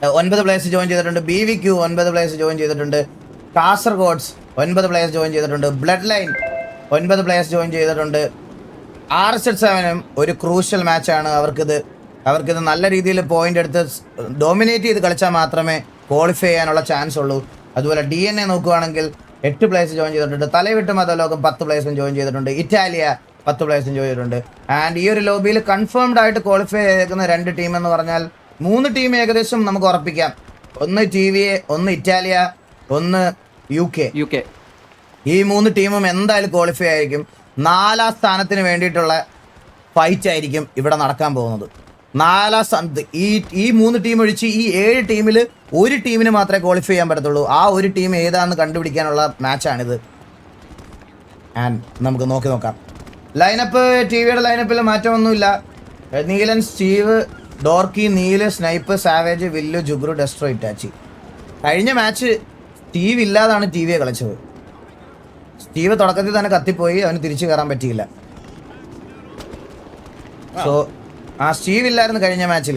9 players join ചെയ്തിട്ടുണ്ട്. BVQ 9 players join ചെയ്തിട്ടുണ്ട്. കാസർഗോഡ്സ് 9 players join ചെയ്തിട്ടുണ്ട്. ബ്ലഡ് ലൈൻ 9 പ്ലേയേഴ്സ് ജോയിൻ ചെയ്തിട്ടുണ്ട്. RZ7 ഒരു ക്രൂഷ്യൽ മാച്ചാണ്. അവർക്കിത് നല്ല രീതിയിൽ പോയിന്റ് എടുത്ത് ഡോമിനേറ്റ് ചെയ്ത് കളിച്ചാൽ മാത്രമേ ക്വാളിഫൈ ചെയ്യാനുള്ള ചാൻസ് ഉള്ളൂ. അതുപോലെ DNA നോക്കുകയാണെങ്കിൽ 8 പ്ലേയേഴ്സ് ജോയിൻ ചെയ്തിട്ടുണ്ട്. തലവിട്ട് മതലോകം 10 പ്ലേയേഴ്സും ജോയിൻ ചെയ്തിട്ടുണ്ട്. ഇറ്റാലിയ 10 പ്ലേയേഴ്സും ജോയിൻ ചെയ്തിട്ടുണ്ട്. ആൻഡ് ഈ ഒരു ലോബിയിൽ കൺഫേംഡ് ആയിട്ട് ക്വാളിഫൈ ചെയ്തേക്കുന്ന 2 ടീം എന്ന് പറഞ്ഞാൽ 3 ടീം ഏകദേശം നമുക്ക് ഉറപ്പിക്കാം. ഒന്ന് TVA, ഒന്ന് ഇറ്റാലിയ, ഒന്ന് UK. ഈ 3 ടീമും എന്തായാലും ക്വാളിഫൈ ആയിരിക്കും. 4ാം സ്ഥാനത്തിന് വേണ്ടിയിട്ടുള്ള ഫൈറ്റ് ആയിരിക്കും ഇവിടെ നടക്കാൻ പോകുന്നത്. 4ാം സ്ഥാനത്ത് ഈ 3 ടീം ഒഴിച്ച് ഈ 7 ടീമിൽ ഒരു ടീമിന് മാത്രമേ ക്വാളിഫൈ ചെയ്യാൻ പറ്റത്തുള്ളൂ. ആ ഒരു ടീം ഏതാണെന്ന് കണ്ടുപിടിക്കാനുള്ള മാച്ചാണിത്. ആൻഡ് നമുക്ക് നോക്കാം. ലൈനപ്പ് TVയുടെ ലൈനപ്പിൽ മാറ്റമൊന്നുമില്ല. നീലൻ, സ്റ്റീവ്, ഡോർക്കി, നീല്, സ്നൈപ്പ്, സാവേജ്, വില്ലു, ജുഗ്രു, ഡെസ്ട്രോ, ഇറ്റാച്ചി. കഴിഞ്ഞ മാച്ച് സ്റ്റീവ് ഇല്ലാതാണ് TVയെ കളിച്ചത്. സ്റ്റീവ് തുടക്കത്തിൽ തന്നെ കത്തിപ്പോയി, അവന് തിരിച്ചു കയറാൻ പറ്റിയില്ല. സോ സ്റ്റീവ് ഇല്ലായിരുന്നു കഴിഞ്ഞ മാച്ചിൽ.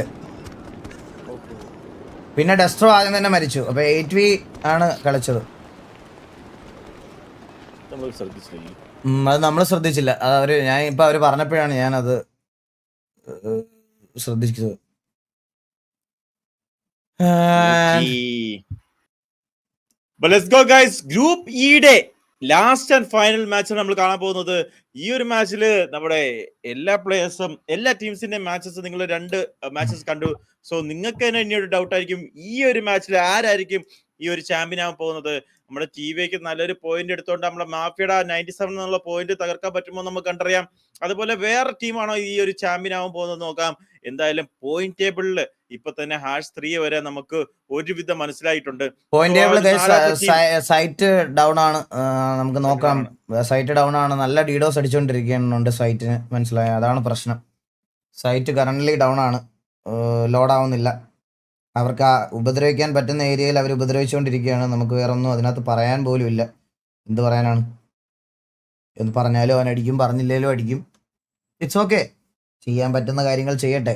പിന്നെ ഡെസ്ട്രോ ആദ്യം തന്നെ മരിച്ചു. അപ്പൊ 8V ആണ് കളിച്ചത്. അത് നമ്മൾ ശ്രദ്ധിച്ചില്ല. അവര് പറഞ്ഞപ്പോഴാണ് ഞാനത് ശ്രദ്ധിച്ചത്. ഗ്രൂപ്പ് ഇയുടെ ലാസ്റ്റ് ആൻഡ് ഫൈനൽ മാച്ചാണ് നമ്മൾ കാണാൻ പോകുന്നത്. ഈ ഒരു മാച്ചിൽ നമ്മുടെ എല്ലാ പ്ലേയേഴ്സും എല്ലാ ടീംസിന്റെ മാച്ചസ് നിങ്ങൾ 2 മാച്ചസ് കണ്ടു. സോ നിങ്ങൾക്ക് തന്നെ ഇനി ഒരു ഡൗട്ട് ആയിരിക്കും, ഈ ഒരു മാച്ചിൽ ആരായിരിക്കും ഈ ഒരു ചാമ്പ്യൻ ആവാൻ പോകുന്നത്. നമ്മുടെ TVക്ക് നല്ലൊരു പോയിന്റ് എടുത്തോണ്ട് നമ്മുടെ മാഫിയുടെ 97 എന്നുള്ള പോയിന്റ് തകർക്കാൻ പറ്റുമോ നമുക്ക് കണ്ടറിയാം. അതുപോലെ വേറെ ടീമാണോ ഈ ഒരു ചാമ്പ്യൻ ആവാൻ പോകുന്നത് നോക്കാം. എന്തായാലും പോയിന്റ് ടേബിളിൽ ഇപ്പൊ തന്നെ #3 വരെ നമുക്ക് ഒരുവിധം മനസ്സിലായിട്ടുണ്ട്. പോയിന്റ് ടേബിൾ സൈറ്റ് ഡൗൺ ആണ്. നമുക്ക് നോക്കാം. സൈറ്റ് ഡൗൺ ആണ്. നല്ല ഡീഡോസ് അടിച്ചുകൊണ്ടിരിക്കുന്നുണ്ട് സൈറ്റിന്. മനസ്സിലായ അതാണ് പ്രശ്നം. സൈറ്റ് കറന്റ്ലി ഡൗൺ ആണ്. ലോഡ് ആവുന്നില്ല. അവർക്ക് ഉപദ്രവിക്കാൻ പറ്റുന്ന ഏരിയയിൽ അവർ ഉപദ്രവിച്ചുകൊണ്ടിരിക്കുകയാണ്. നമുക്ക് വേറെ ഒന്നും അതിനകത്ത് പറയാൻ പോലും ഇല്ല. എന്ത് പറയാനാണ്? എന്ന് പറഞ്ഞാലും അവൻ അടിക്കും, പറഞ്ഞില്ലേലും അടിക്കും. It's okay. ചെയ്യാൻ പറ്റുന്ന കാര്യങ്ങൾ ചെയ്യട്ടെ.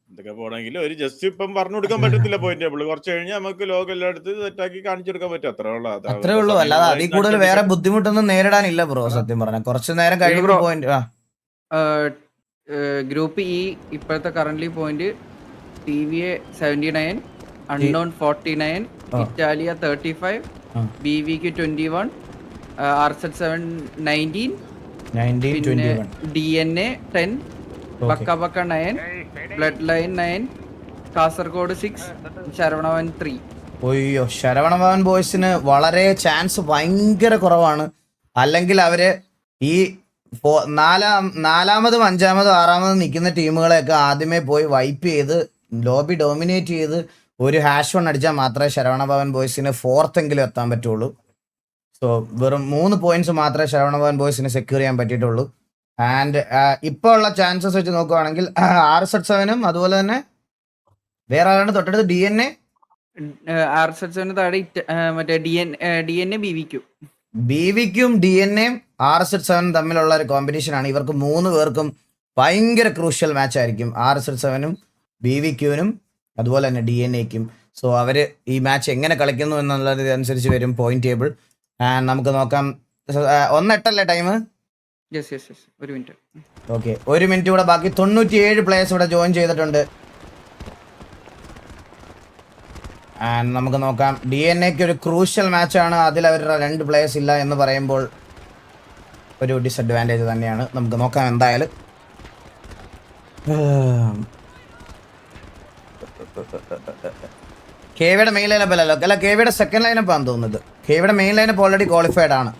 എന്തൊക്കെ പോണെങ്കിൽ ഒരു ജസ്റ്റ് ഇപ്പം പറഞ്ഞു കൊടുക്കാൻ പറ്റത്തില്ല. പോയിന്റ് ടേബിൾ കുറച്ച് കഴിഞ്ഞാൽ നമുക്ക് ലോകം എല്ലായിടത്ത് സെറ്റാക്കി കാണിച്ചു കൊടുക്കാൻ പറ്റും. അത്രേ ഉള്ളൂ. അല്ലാതെ അതിൽ കൂടുതൽ വേറെ ബുദ്ധിമുട്ടൊന്നും നേരിടാനില്ല ബ്രോ. സത്യം പറഞ്ഞാൽ കുറച്ചു നേരം കഴിയുമ്പോൾ പോയിന്റ്. ഗ്രൂപ്പ് ഇ ഇപ്പോഴത്തെ current point TVA 79, unknown 49, Italia 35, BVQ 21, RZ7 19, പിന്നെ DNA 10, ബക്ക 9, ബ്ലഡ് ലൈൻ 9, കാസർഗോഡ് 6, ശരവണവൻ 3. ഒയ്യോ, ശരവണഭവൻ ബോയ്സിന് വളരെ ചാൻസ് ഭയങ്കര കുറവാണ്. അല്ലെങ്കിൽ അവര് ഈ 4ാമതും 5ാമതും 6ാമതും നിൽക്കുന്ന ടീമുകളെയൊക്കെ ആദ്യമേ പോയി വൈപ്പ് ചെയ്ത് ലോബി ഡോമിനേറ്റ് ചെയ്ത് ഒരു #1 അടിച്ചാൽ മാത്രമേ ശരവണഭവൻ ബോയ്സിന് 4th എങ്കിലും എത്താൻ പറ്റുള്ളൂ. സോ വെറും 3 പോയിന്റ്സ് മാത്രമേ ശരവണഭവൻ ബോയ്സിന് സെക്യൂർ ചെയ്യാൻ പറ്റിയിട്ടുള്ളൂ. ആൻഡ് ഇപ്പോൾ ഉള്ള ചാൻസസ് വെച്ച് നോക്കുകയാണെങ്കിൽ RZ7 അതുപോലെ തന്നെ വേറെ ആരാണ് തൊട്ടടുത്ത്? DNA, RZ7 താഴെ മറ്റേ DNA BVQും DNAയും RZ7 തമ്മിലുള്ള ഒരു കോമ്പറ്റീഷൻ ആണ്. ഇവർക്ക് 3 പേർക്കും ഭയങ്കര ക്രൂഷ്യൽ മാച്ച് ആയിരിക്കും. RZ7നും BVQനും അതുപോലെ തന്നെ DNAക്കും. സോ അവര് ഈ മാച്ച് എങ്ങനെ കളിക്കുന്നു എന്നുള്ളത് അനുസരിച്ച് വരും പോയിന്റ് ടേബിൾ. ആൻഡ് നമുക്ക് നോക്കാം. 1:08 ടൈം. ഒരു മിനിറ്റ്. ഓക്കെ, 1 മിനിറ്റ് കൂടെ ബാക്കി. 97 പ്ലേയേഴ്സ് ഇവിടെ ജോയിൻ ചെയ്തിട്ടുണ്ട്. ആൻഡ് നമുക്ക് നോക്കാം. DNAക്ക് ഒരു ക്രൂഷ്യൽ മാച്ചാണ്. അതിൽ അവരുടെ 2 പ്ലേയേഴ്സ് ഇല്ല എന്ന് പറയുമ്പോൾ ഒരു ഡിസഡ്വാൻറ്റേജ് തന്നെയാണ്. നമുക്ക് നോക്കാം എന്തായാലും. KVയുടെ മെയിൻ ലൈനപ്പ് അല്ലല്ലോ. അല്ല, KVയുടെ സെക്കൻഡ് ലൈനപ്പ് ആണെന്ന് തോന്നുന്നത്. KVയുടെ മെയിൻ ലൈനപ്പ് ഓൾറെഡി ക്വാളിഫൈഡ് ആണ്.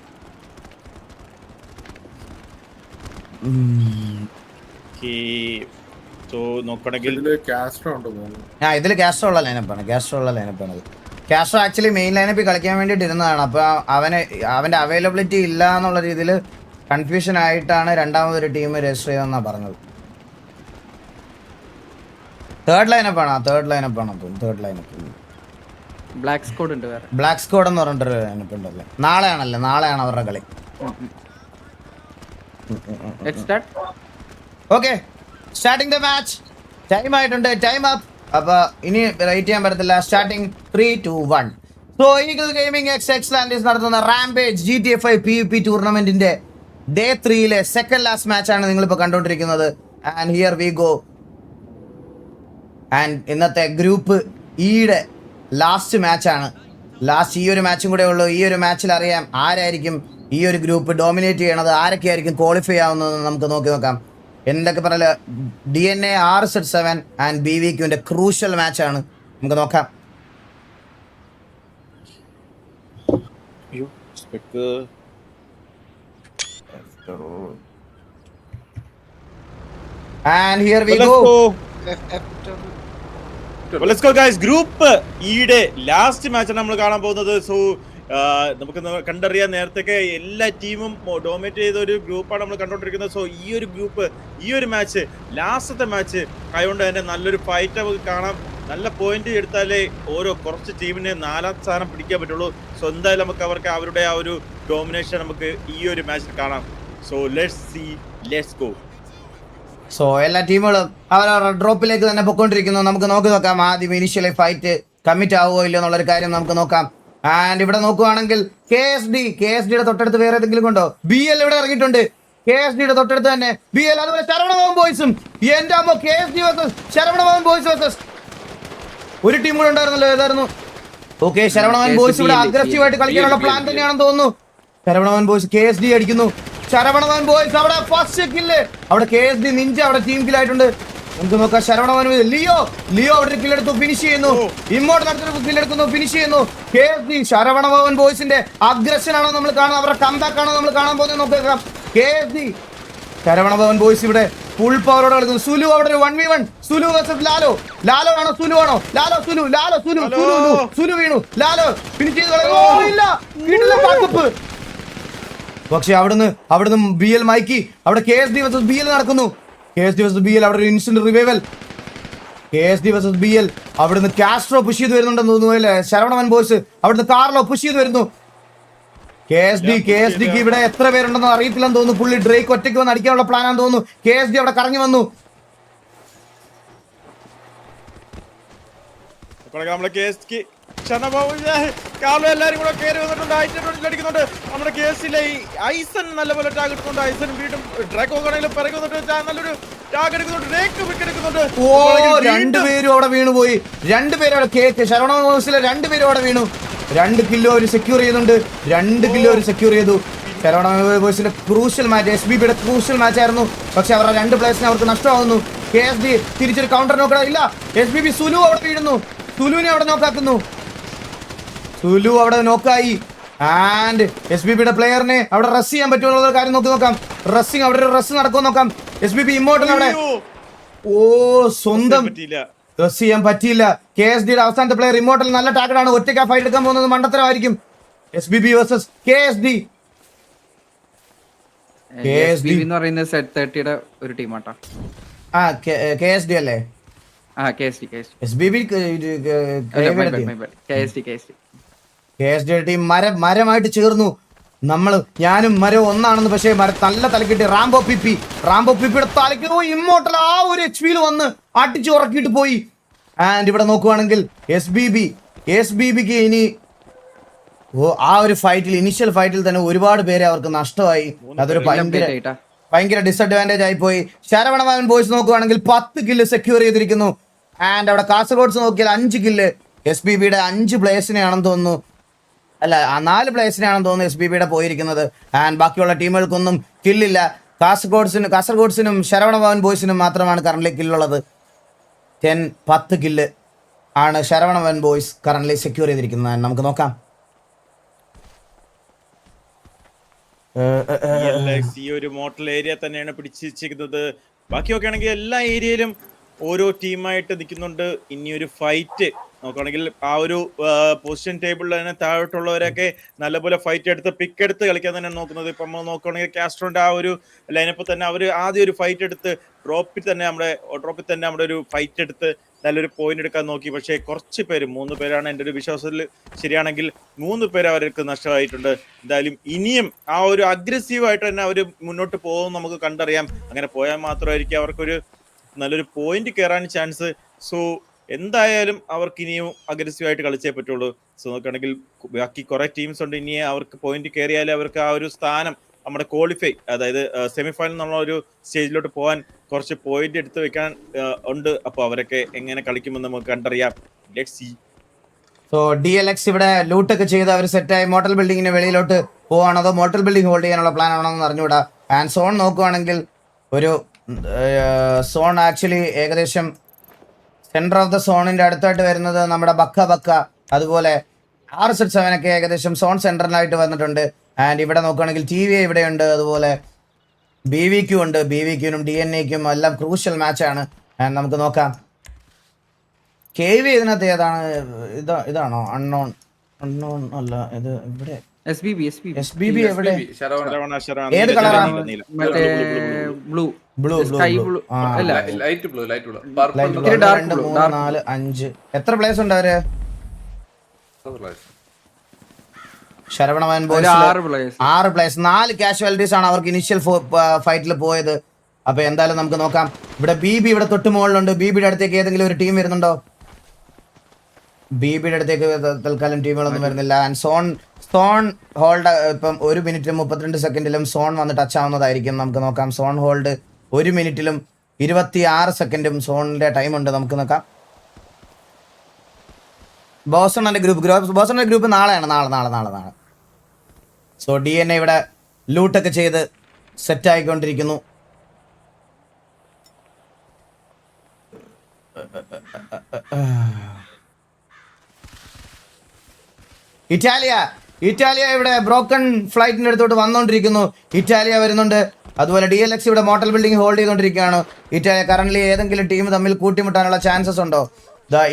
ഇതിൽ കാസ്ട്രോ ഉള്ള ലൈനപ്പാണ്. കാസ്ട്രോ ആക്ച്വലി മെയിൻ ലൈനപ്പിൽ കളിക്കാൻ വേണ്ടിയിട്ട് ഇരുന്നതാണ്. അപ്പോൾ അവൻ്റെ അവൈലബിലിറ്റി ഇല്ല എന്നുള്ള രീതിയിൽ കൺഫ്യൂഷൻ ആയിട്ടാണ് 2ാമതൊരു ടീം രജിസ്റ്റർ ചെയ്തെന്നാണ് പറഞ്ഞത്. തേർഡ് ലൈനപ്പ് ബ്ലാക്ക് സ്ക്വാഡ് ഉണ്ട്. ബ്ലാക്ക് സ്ക്വാഡ് എന്ന് പറഞ്ഞിട്ടൊരു ലൈനപ്പ് ഉണ്ടല്ലേ. നാളെയാണ് അവരുടെ കളി. Okay, starting the match. Time ആയിട്ടുണ്ട്. Time up. അപ്പൊ ഇനി റേറ്റ് ചെയ്യാൻ പറ്റത്തില്ല. Starting 3, 2, 1. So eagle gaming X Xlanders നടത്തുന്ന റാംപേജ് GTA 5 PvP ടൂർണമെന്റിന്റെ ഡേ 3-ലെ സെക്കൻഡ് ലാസ്റ്റ് മാച്ച് ആണ് നിങ്ങളിപ്പോൾ കണ്ടുകൊണ്ടിരിക്കുന്നത്. And here we go. And ഇന്നത്തെ ഗ്രൂപ്പ് ഇയുടെ ലാസ്റ്റ് മാച്ചാണ്. ലാസ്റ്റ് ഈ ഒരു മാച്ചും കൂടെ ഉള്ളൂ. ഈ ഒരു മാച്ചിൽ അറിയാം ആരായിരിക്കും ഈ ഒരു ഗ്രൂപ്പ് ഡോമിനേറ്റ് ചെയ്യണത്, ആരൊക്കെയായിരിക്കും ക്വാളിഫൈ ആവുന്നതെന്ന് നമുക്ക് നോക്കാം. എന്തൊക്കെ പറയല, DNA RZ7 ആൻഡ് BVQന്റെ ക്രൂഷ്യൽ മാച്ചാണ്. നമുക്ക് നോക്കാം. And here we go. Let's go guys. Group ഇയുടെ ലാസ്റ്റ് മാച്ചാണ് നമ്മൾ കാണാൻ പോകുന്നത്. സോ നമുക്ക് കണ്ടറിയാൻ നേരത്തെ എല്ലാ ടീമും ഡോമിനേറ്റ് ചെയ്ത ഒരു ഗ്രൂപ്പാണ് നമ്മൾ കണ്ടോണ്ടിരിക്കുന്നത്. സോ ഈ ഒരു ഗ്രൂപ്പ് ഈ ഒരു മാച്ച് ലാസ്റ്റത്തെ മാച്ച് ആയതുകൊണ്ട് തന്നെ നല്ലൊരു ഫൈറ്റ് നമുക്ക് കാണാം. നല്ല പോയിന്റ് എടുത്താലേ ഓരോ കുറച്ച് ടീമിന് 4ാം സ്ഥാനം പിടിക്കാൻ പറ്റുള്ളൂ. സോ എന്തായാലും നമുക്ക് അവർക്ക് അവരുടെ ആ ഒരു ഡോമിനേഷൻ നമുക്ക് ഈ ഒരു മാച്ചിൽ കാണാം. So let's go. സോ എല്ലാ ടീമുകളും അവരവരുടെ ഡ്രോപ്പിലേക്ക് തന്നെ പൊക്കോണ്ടിരിക്കുന്നു. നമുക്ക് നോക്കാം ആദ്യം ഇനിഷ്യലി ഫൈറ്റ് കമ്മിറ്റ് ആവുമോ ഇല്ലയോ എന്നുള്ളൊരു കാര്യം നമുക്ക് നോക്കാം. ആൻഡ് ഇവിടെ നോക്കുവാണെങ്കിൽ KSDയുടെ തൊട്ടടുത്ത് വേറെ ഏതെങ്കിലും ഉണ്ടോ? BL ഇവിടെ ഇറങ്ങിയിട്ടുണ്ട്. KSDയുടെ തൊട്ടടുത്ത് തന്നെ BL, അതുപോലെ ശരവണഭവൻ ബോയ്സും. എന്റെ അമ്മ, KSD versus Saravana Bhavan boys versus ഒരു ടീം കൂടെ ഉണ്ടായിരുന്നല്ലോ. ഏതായിരുന്നു? ഓക്കെ, ശരവണഭവൻ ബോയ്സ് ഇവിടെ അഗ്രസീവായിട്ട് കളിക്കാനുള്ള പ്ലാൻ തന്നെയാണെന്ന് തോന്നുന്നു. ശരവണഭവൻ ബോയ്സ് KSD അടിക്കുന്നു. ശരവണഭവൻ ബോയ്സ് അവിടെ ഫസ്റ്റ് കില്ല്. അവിടെ KSD നിഞ്ച അവിടെ ടീം കില്ലായിട്ടുണ്ട്. നമുക്ക് നോക്കാം. ശരവണഭവൻ ലിയോ അവിടെ കില്ലെടുത്തു, ഫിനിഷ് ചെയ്യുന്നു. ഇമ്മോർട്ടൽ അടുത്തൊരു കില്ലെടുക്കുന്നു, ഫിനിഷ് ചെയ്യുന്നു. KSD ശരവണഭവൻ ബോയ്സിന്റെ അഗ്രഷൻ ആണോ നമ്മൾ കാണുന്നത്, അവരുടെ കംബാക്ക് ആണോ നമ്മൾ കാണാൻ പോകുന്നത് നോക്കാം. KSD ശരവണഭവൻ ബോയ്സ് ഇവിടെ ഫുൾ പവറോടെ കളിക്കുന്നു. സുലു അവിടെ ഒരു 1v1. സുലു വേഴ്സസ് ലാലോ ആണോ സുലു ആണോ? സുലു വീണു. ലാലോ ഫിനിഷ് ചെയ്ത് ഇല്ല, കിട്ടില്ല ബാക്കപ്പ്. പക്ഷെ അവിടുന്ന് BL മൈക്കി. അവിടെ KSD വേഴ്സസ് BL നടക്കുന്നു. KSD വേഴ്സസ് BL അവിടെ ഒരു instant revival. KSD versus BL അവിടുന്ന് കാസ്ട്രോ പുഷ് ചെയ്ത് വരുന്നുണ്ടെന്ന് തോന്നുന്നു അല്ലേ? ശരവണവൻ ബോയ്സ് അവിടുന്ന് കാർലോ പുഷ് ചെയ്ത് വരുന്നു. KSDക്ക് ഇവിടെ എത്ര പേരുണ്ടെന്ന് അറിയത്തില്ലെന്ന് തോന്നുന്നു. പുള്ളി ഡ്രേക്ക് ഒറ്റയ്ക്ക് വന്ന് അടിക്കാനുള്ള പ്ലാനാന്ന് തോന്നുന്നു. KSD അവിടെ കറങ്ങി വന്നു. എല്ലാരും കൂടെ കയറി വന്നിട്ടുണ്ട്. അടിക്കുന്നുണ്ട്. നമ്മുടെ കേസിലെ ഐസൻ നല്ലപോലെ ടാഗ് എടുക്കുന്നുണ്ട്. ഐസൻ വീണ്ടും ഡ്രാക്കോ ആണെങ്കിലും പിറകെ വന്നിട്ട് നല്ലൊരു ടാഗ് എടുക്കുന്നുണ്ട്. ഡ്രേക്ക് വിക്കറ്റ് എടുക്കുന്നുണ്ട്. രണ്ടുപേരും അവിടെ വീണുപോയി. രണ്ടുപേരും അവിടെ കേക്ക് ശരവണ ബോയ്സിലെ രണ്ടുപേരും അവിടെ വീണു. 2 കില്ലോ അവർ സെക്യൂർ ചെയ്യുന്നുണ്ട്. 2 കില്ലോ അവർ സെക്യൂർ ചെയ്തു. ശരവണ ബോയ്സിന്റെ ക്രൂഷ്യൽ മാച്ച്, SBBയുടെ ക്രൂഷ്യൽ മാച്ച് ആയിരുന്നു. പക്ഷെ അവരുടെ 2 പ്ലേയേഴ്സിനെ അവർക്ക് നഷ്ടമാവുന്നു. KSD തിരിച്ചൊരു കൗണ്ടർ നോക്കണം. ഇല്ല, SBB സുലു അവിടെ വീഴുന്നു. സുലുവിനെ അവിടെ നോക്കാക്കുന്നു. സുലു അവിടെ നോക്കായി. ആൻഡ് SBBയുടെ പ്ലെയറിനെ അവിടെ റസ് ചെയ്യാൻ പറ്റുമോ കാര്യം നോക്കാം. റസ്സിങ് അവിടെ ഒരു റസ് നടക്കുമോ നോക്കാം. SBB ഇമ്മോർട്ടൽ അവിടെ സ്വന്തം റസ് ചെയ്യാൻ പറ്റിയില്ല. KSDയുടെ അവസാനത്തെ പ്ലെയർ ഇമ്മോർട്ടൽ നല്ല ടാക്കഡാണ്. ഒറ്റയ്ക്ക് ഫൈറ്റ് എടുക്കാൻ പോകുന്നത് മണ്ടത്തരമായിരിക്കും. SBB വേഴ്സസ് KSD എന്ന് പറയുന്നത് Z30യുടെ ഒരു ടീമാട്ടാ. KSD അല്ലേ? SBB KSD ടീം മരമായിട്ട് ചേർന്നു. ഞാനും മരം ഒന്നാണെന്ന്. പക്ഷേ നല്ല തലക്കിട്ട് റാംബോ പിപ്പിയുടെ തലക്ക് ഇമ്മോർട്ടൽ ആ ഒരു HP വന്ന് അടിച്ച് ഉറക്കിയിട്ട് പോയി. ആൻഡ് ഇവിടെ നോക്കുവാണെങ്കിൽ SBBക്ക് ഇനി ആ ഒരു ഫൈറ്റിൽ ഇനിഷ്യൽ ഫൈറ്റിൽ തന്നെ ഒരുപാട് പേരെ അവർക്ക് നഷ്ടമായി. അതൊരു ഭയങ്കര ഡിസഡ്വാൻറ്റേജ് ആയി പോയി. ശരവണഭവൻ ബോയ്സ് നോക്കുവാണെങ്കിൽ 10 കില്ല് സെക്യൂർ ചെയ്തിരിക്കുന്നു. ആൻഡ് അവിടെ കാസർഗോഡ്സ് നോക്കിയാൽ 5 കില്ല്. SBBയുടെ 5 പ്ലേയേഴ്സിനെയാണെന്ന് തോന്നുന്നു, അല്ല 4 പ്ലേയേഴ്സിനെയാണെന്ന് തോന്നുന്നു SBBയുടെ പോയിരിക്കുന്നത്. ആൻഡ് ബാക്കിയുള്ള ടീമുകൾക്കൊന്നും കില്ലില്ല. കാസർഗോഡ്സിനും ശരവണഭവൻ ബോയ്സിനും മാത്രമാണ് കറന്റ് കില്ലുള്ളത്. 10 കില്ല് ആണ് ശരവണഭവൻ ബോയ്സ് കറന്റ് സെക്യൂർ ചെയ്തിരിക്കുന്നത്. നമുക്ക് നോക്കാം. ഈ ഒരു മോട്ടൽ ഏരിയ തന്നെയാണ് പിടിച്ചിരിക്കുന്നത്. ബാക്കിയൊക്കെ ആണെങ്കിൽ എല്ലാ ഏരിയയിലും ഓരോ ടീമായിട്ട് നിൽക്കുന്നുണ്ട്. ഇനിയൊരു ഫൈറ്റ് നോക്കുകയാണെങ്കിൽ ആ ഒരു പൊസിഷൻ ടേബിളിൽ തന്നെ താഴോട്ടുള്ളവരൊക്കെ നല്ലപോലെ ഫൈറ്റ് എടുത്ത് പിക്ക് എടുത്ത് കളിക്കാൻ തന്നെ നോക്കുന്നത്. ഇപ്പം നമ്മൾ നോക്കുകയാണെങ്കിൽ കാസ്ട്രോന്റെ ആ ഒരു ലൈനപ്പ് തന്നെ അവർ ആദ്യം ഒരു ഫൈറ്റ് എടുത്ത് ഡ്രോപ്പിൽ തന്നെ നമ്മുടെ ഒരു ഫൈറ്റ് എടുത്ത് നല്ലൊരു പോയിന്റ് എടുക്കാൻ നോക്കി. പക്ഷേ കുറച്ച് പേര് 3 പേരാണ് എൻ്റെ ഒരു വിശ്വാസത്തിൽ ശരിയാണെങ്കിൽ 3 പേര് അവർക്ക് നഷ്ടമായിട്ടുണ്ട്. എന്തായാലും ഇനിയും ആ ഒരു അഗ്രസീവായിട്ട് തന്നെ അവർ മുന്നോട്ട് പോകും നമുക്ക് കണ്ടറിയാം. അങ്ങനെ പോയാൽ മാത്രമായിരിക്കും അവർക്കൊരു നല്ലൊരു പോയിന്റ് കയറാൻ ചാൻസ്. സോ എന്തായാലും അവർക്ക് ഇനിയും അഗ്രസീവായിട്ട് കളിച്ചേ പറ്റുള്ളൂ. സോ നോക്കുകയാണെങ്കിൽ ബാക്കി കുറെ ടീംസ് ഉണ്ട്. ഇനി അവർക്ക് പോയിന്റ് കയറിയാലേ അവർക്ക് ആ ഒരു സ്ഥാനം നമ്മുടെ ക്വാളിഫൈ, അതായത് സെമി ഫൈനൽ എന്നുള്ള ഒരു സ്റ്റേജിലോട്ട് പോകാൻ കുറച്ച് പോയിന്റ് എടുത്ത് വെക്കാൻ ഉണ്ട്. അപ്പോൾ അവരൊക്കെ എങ്ങനെ കളിക്കുമെന്ന് നമുക്ക് കണ്ടറിയാം. Let's see. സോ DLX ഇവിടെ ലൂട്ടൊക്കെ ചെയ്ത് അവർ സെറ്റായി മോട്ടൽ ബിൽഡിങ്ങിന് വെളിയിലോട്ട് പോവാണോ അതോ മോട്ടൽ ബിൽഡിംഗ് ഹോൾഡ് ചെയ്യാനുള്ള പ്ലാൻ ആണോ എന്ന് അറിഞ്ഞുകൂടാ. ആൻഡ് സോൺ നോക്കുവാണെങ്കിൽ ഒരു സോൺ ആക്ച്വലി ഏകദേശം സെന്റർ ഓഫ് ദ സോണിന്റെ അടുത്തായിട്ട് വരുന്നത് നമ്മുടെ ബക്ക, അതുപോലെ RZ7 ഒക്കെ ഏകദേശം സോൺ സെന്ററിലായിട്ട് വന്നിട്ടുണ്ട്. ആൻഡ് ഇവിടെ നോക്കുകയാണെങ്കിൽ TVA ഇവിടെയുണ്ട്, അതുപോലെ BVQ ഉണ്ട്. BVQനും DNAക്കും എല്ലാം ക്രൂഷ്യൽ മാച്ചാണ്. ആൻഡ് നമുക്ക് നോക്കാം. KV ഇതിനകത്ത് ഏതാണ്? ഇതാണോ? അൺനോൺ അല്ല, ഇത് ഇവിടെ SBB SBB എവിടെ? ശരവണ ഏത് കളറാണ്? മറ്റേ ബ്ലൂ ബ്ലൂ സ്കൈ ബ്ലൂ അല്ല ലൈറ്റ് ബ്ലൂ ഇത്തിരി dark 2 blue, 3 4 5 എത്ര പ്ലേസ് ഉണ്ട് അവര്? ശരവണവൻ ബോയ്സ് 6 players 6 പ്ലേസ്, 4 കാഷ്വാലിറ്റീസ് ആണ് അവർക്ക് ഇനിഷ്യൽ ഫൈറ്റിൽ പോയത്. അപ്പൊ എന്തായാലും നമുക്ക് നോക്കാം. ഇവിടെ BB ഇവിടെ തൊട്ട് മുകളിലുണ്ട്. BBയുടെ അടുത്തേക്ക് ഏതെങ്കിലും ഒരു ടീം വരുന്നുണ്ടോ? BBയുടെ അടുത്തേക്ക് തൽക്കാലം ടീമുകളൊന്നും വരുന്നില്ല. ആൻഡ് സോൺ ഹോൾഡ് ഇപ്പം 1 മിനിറ്റും 32 സെക്കൻഡിലും സോൺ വന്ന് ടച്ച് ആവുന്നതായിരിക്കും. നമുക്ക് നോക്കാം. സോൺ ഹോൾഡ് 1 മിനിറ്റിലും 26 സെക്കൻഡും സോണിന്റെ ടൈം ഉണ്ട്. നമുക്ക് നോക്കാം. ബോസ്റ്റണിന്റെ ഗ്രൂപ്പ് നാളെയാണ്. സോ DNA ഇവിടെ ലൂട്ടൊക്കെ ചെയ്ത് സെറ്റ് ആയിക്കൊണ്ടിരിക്കുന്നു. ഇറ്റാലിയ ഇവിടെ ബ്രോക്കൺ ഫ്ലൈറ്റിന്റെ അടുത്തോട്ട് വന്നുകൊണ്ടിരിക്കുന്നു. ഇറ്റാലിയ വരുന്നുണ്ട്. അതുപോലെ DLX ഇവിടെ മോട്ടൽ ബിൽഡിംഗ് ഹോൾഡ് ചെയ്തുകൊണ്ടിരിക്കുകയാണ്. ഇറ്റാലിയ കറന്റ് ഏതെങ്കിലും ടീം തമ്മിൽ കൂട്ടിമുട്ടാനുള്ള ചാൻസസ് ഉണ്ടോ?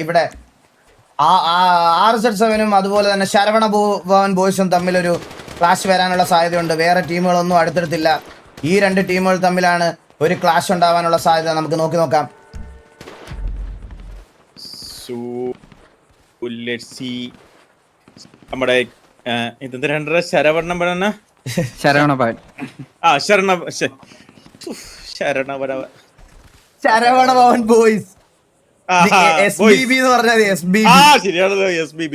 ഇവിടെ RZ7ഉം അതുപോലെ തന്നെ ശരവണ ഭവൻ ബോയ്സും തമ്മിലൊരു ക്ലാഷ് വരാനുള്ള സാധ്യതയുണ്ട്. വേറെ ടീമുകളൊന്നും അടുത്തെടുത്തില്ല. ഈ 2 ടീമുകൾ തമ്മിലാണ് ഒരു ക്ലാഷ് ഉണ്ടാവാനുള്ള സാധ്യത. നമുക്ക് നോക്കാം. നമ്മുടെ ഇതെന്താ രണ്ടര ശരവണം ശരവണഭവൻ ശരവണ ഭവൻ ബോയ്സ് SBB എന്ന് പറഞ്ഞാൽ ശരിയാണല്ലോ. SBB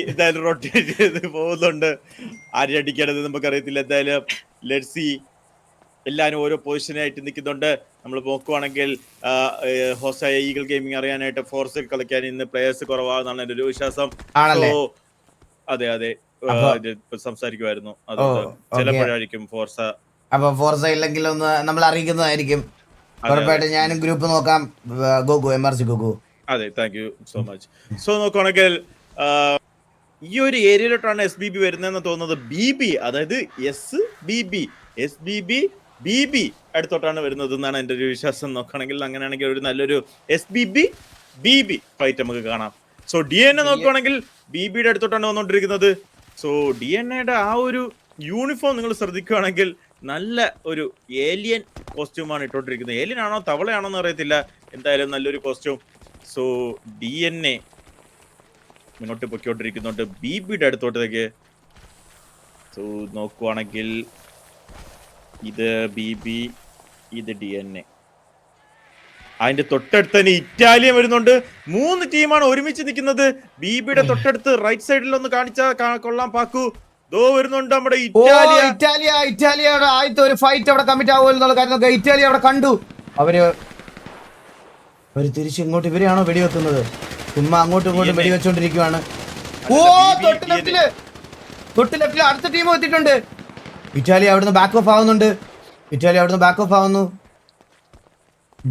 എന്തായാലും റൊട്ടേറ്റ് ചെയ്ത് പോകുന്നുണ്ട്. ആരും അടിക്കണത് നമുക്കറിയത്തില്ല. എന്തായാലും ലെറ്റ്സ് സീ. എല്ലാവരും ഓരോ പൊസിഷനായിട്ട് നിൽക്കുന്നുണ്ട്. നമ്മൾ നോക്കുവാണെങ്കിൽ ഹോസ ഈഗിൾ ഗെയിമിംഗ് അറിയാനായിട്ട് ഫോർസിൽ കളിക്കാൻ ഇന്ന് പ്ലേയേഴ്സ് കുറവാണെന്നാണ് എൻ്റെ ഒരു വിശ്വാസം. അതെ സംസാരിക്കുമായിരുന്നു. അതുകൊണ്ട് ചിലപ്പോഴായിരിക്കും ഫോർസ. അപ്പൊ ഫോർസ ഇല്ലെങ്കിൽ ഒന്ന് നമ്മൾ അറിയിക്കുന്നതായിരിക്കും. ഉറപ്പായിട്ട് ഞാനും ഗ്രൂപ്പ് നോക്കാം. MRC ഗോഗു. അതെ, thank you so much. So നോക്കുവാണെങ്കിൽ ഈ ഒരു ഏരിയയിലോട്ടാണ് SBB വരുന്നതെന്ന് തോന്നുന്നത്. BB അതായത് SBB അടുത്തോട്ടാണ് വരുന്നത് എന്നാണ് എൻ്റെ ഒരു വിശ്വാസം. നോക്കുകയാണെങ്കിൽ അങ്ങനെയാണെങ്കിൽ ഒരു നല്ലൊരു SBB ഫൈറ്റ് നമുക്ക് കാണാം. സോ DNA നോക്കുകയാണെങ്കിൽ BBയുടെ അടുത്തോട്ടാണ് വന്നുകൊണ്ടിരിക്കുന്നത്. സോ DNAയുടെ ആ ഒരു യൂണിഫോം നിങ്ങൾ ശ്രദ്ധിക്കുകയാണെങ്കിൽ നല്ല ഒരു ഏലിയൻ കോസ്റ്റ്യൂമാണ് ഇട്ടോണ്ടിരിക്കുന്നത്. ഏലിയൻ ആണോ തവളയാണോ എന്ന് അറിയത്തില്ല. എന്തായാലും നല്ലൊരു കോസ്റ്റ്യൂം. സോ DNA മുന്നോട്ട് പൊയ്ക്കൊണ്ടിരിക്കുന്നുണ്ട് BBയുടെ അടുത്തോട്ടേക്ക്. സോ നോക്കുവാണെങ്കിൽ ഇത് BB, ഇത് DNA. അതിന്റെ തൊട്ടടുത്ത് തന്നെ ഇറ്റാലിയ വരുന്നുണ്ട്. 3 ടീമാണ് ഒരുമിച്ച് നിൽക്കുന്നത്. BBയുടെ തൊട്ടടുത്ത് റൈറ്റ് സൈഡിൽ ഒന്ന് കാണിച്ചാൽ കൊള്ളാം. പാക്കു ദോ വരുന്നുണ്ട് നമ്മുടെ ഇറ്റാലിയയുടെ ആദ്യത്തെ ഒരു ഫൈറ്റ് അവിടെ കമ്മിറ്റ് ആവുമല്ലോ കാര്യം ഇറ്റാലിയ അവിടെ കണ്ടു. അവര് തിരിച്ച് ഇങ്ങോട്ട് ഇവരെയാണോ വെടിവെക്കുന്നത്? ചുമ്മാ അങ്ങോട്ടും ഇങ്ങോട്ടും വെടിവെച്ചോണ്ടിരിക്കുവാണ്. തൊട്ട് ലെഫ്റ്റില് അടുത്ത ടീം എത്തിയിട്ടുണ്ട്. ഇറ്റാലിയ അവിടുന്ന് ബാക്ക് ഓഫ് ആവുന്നു.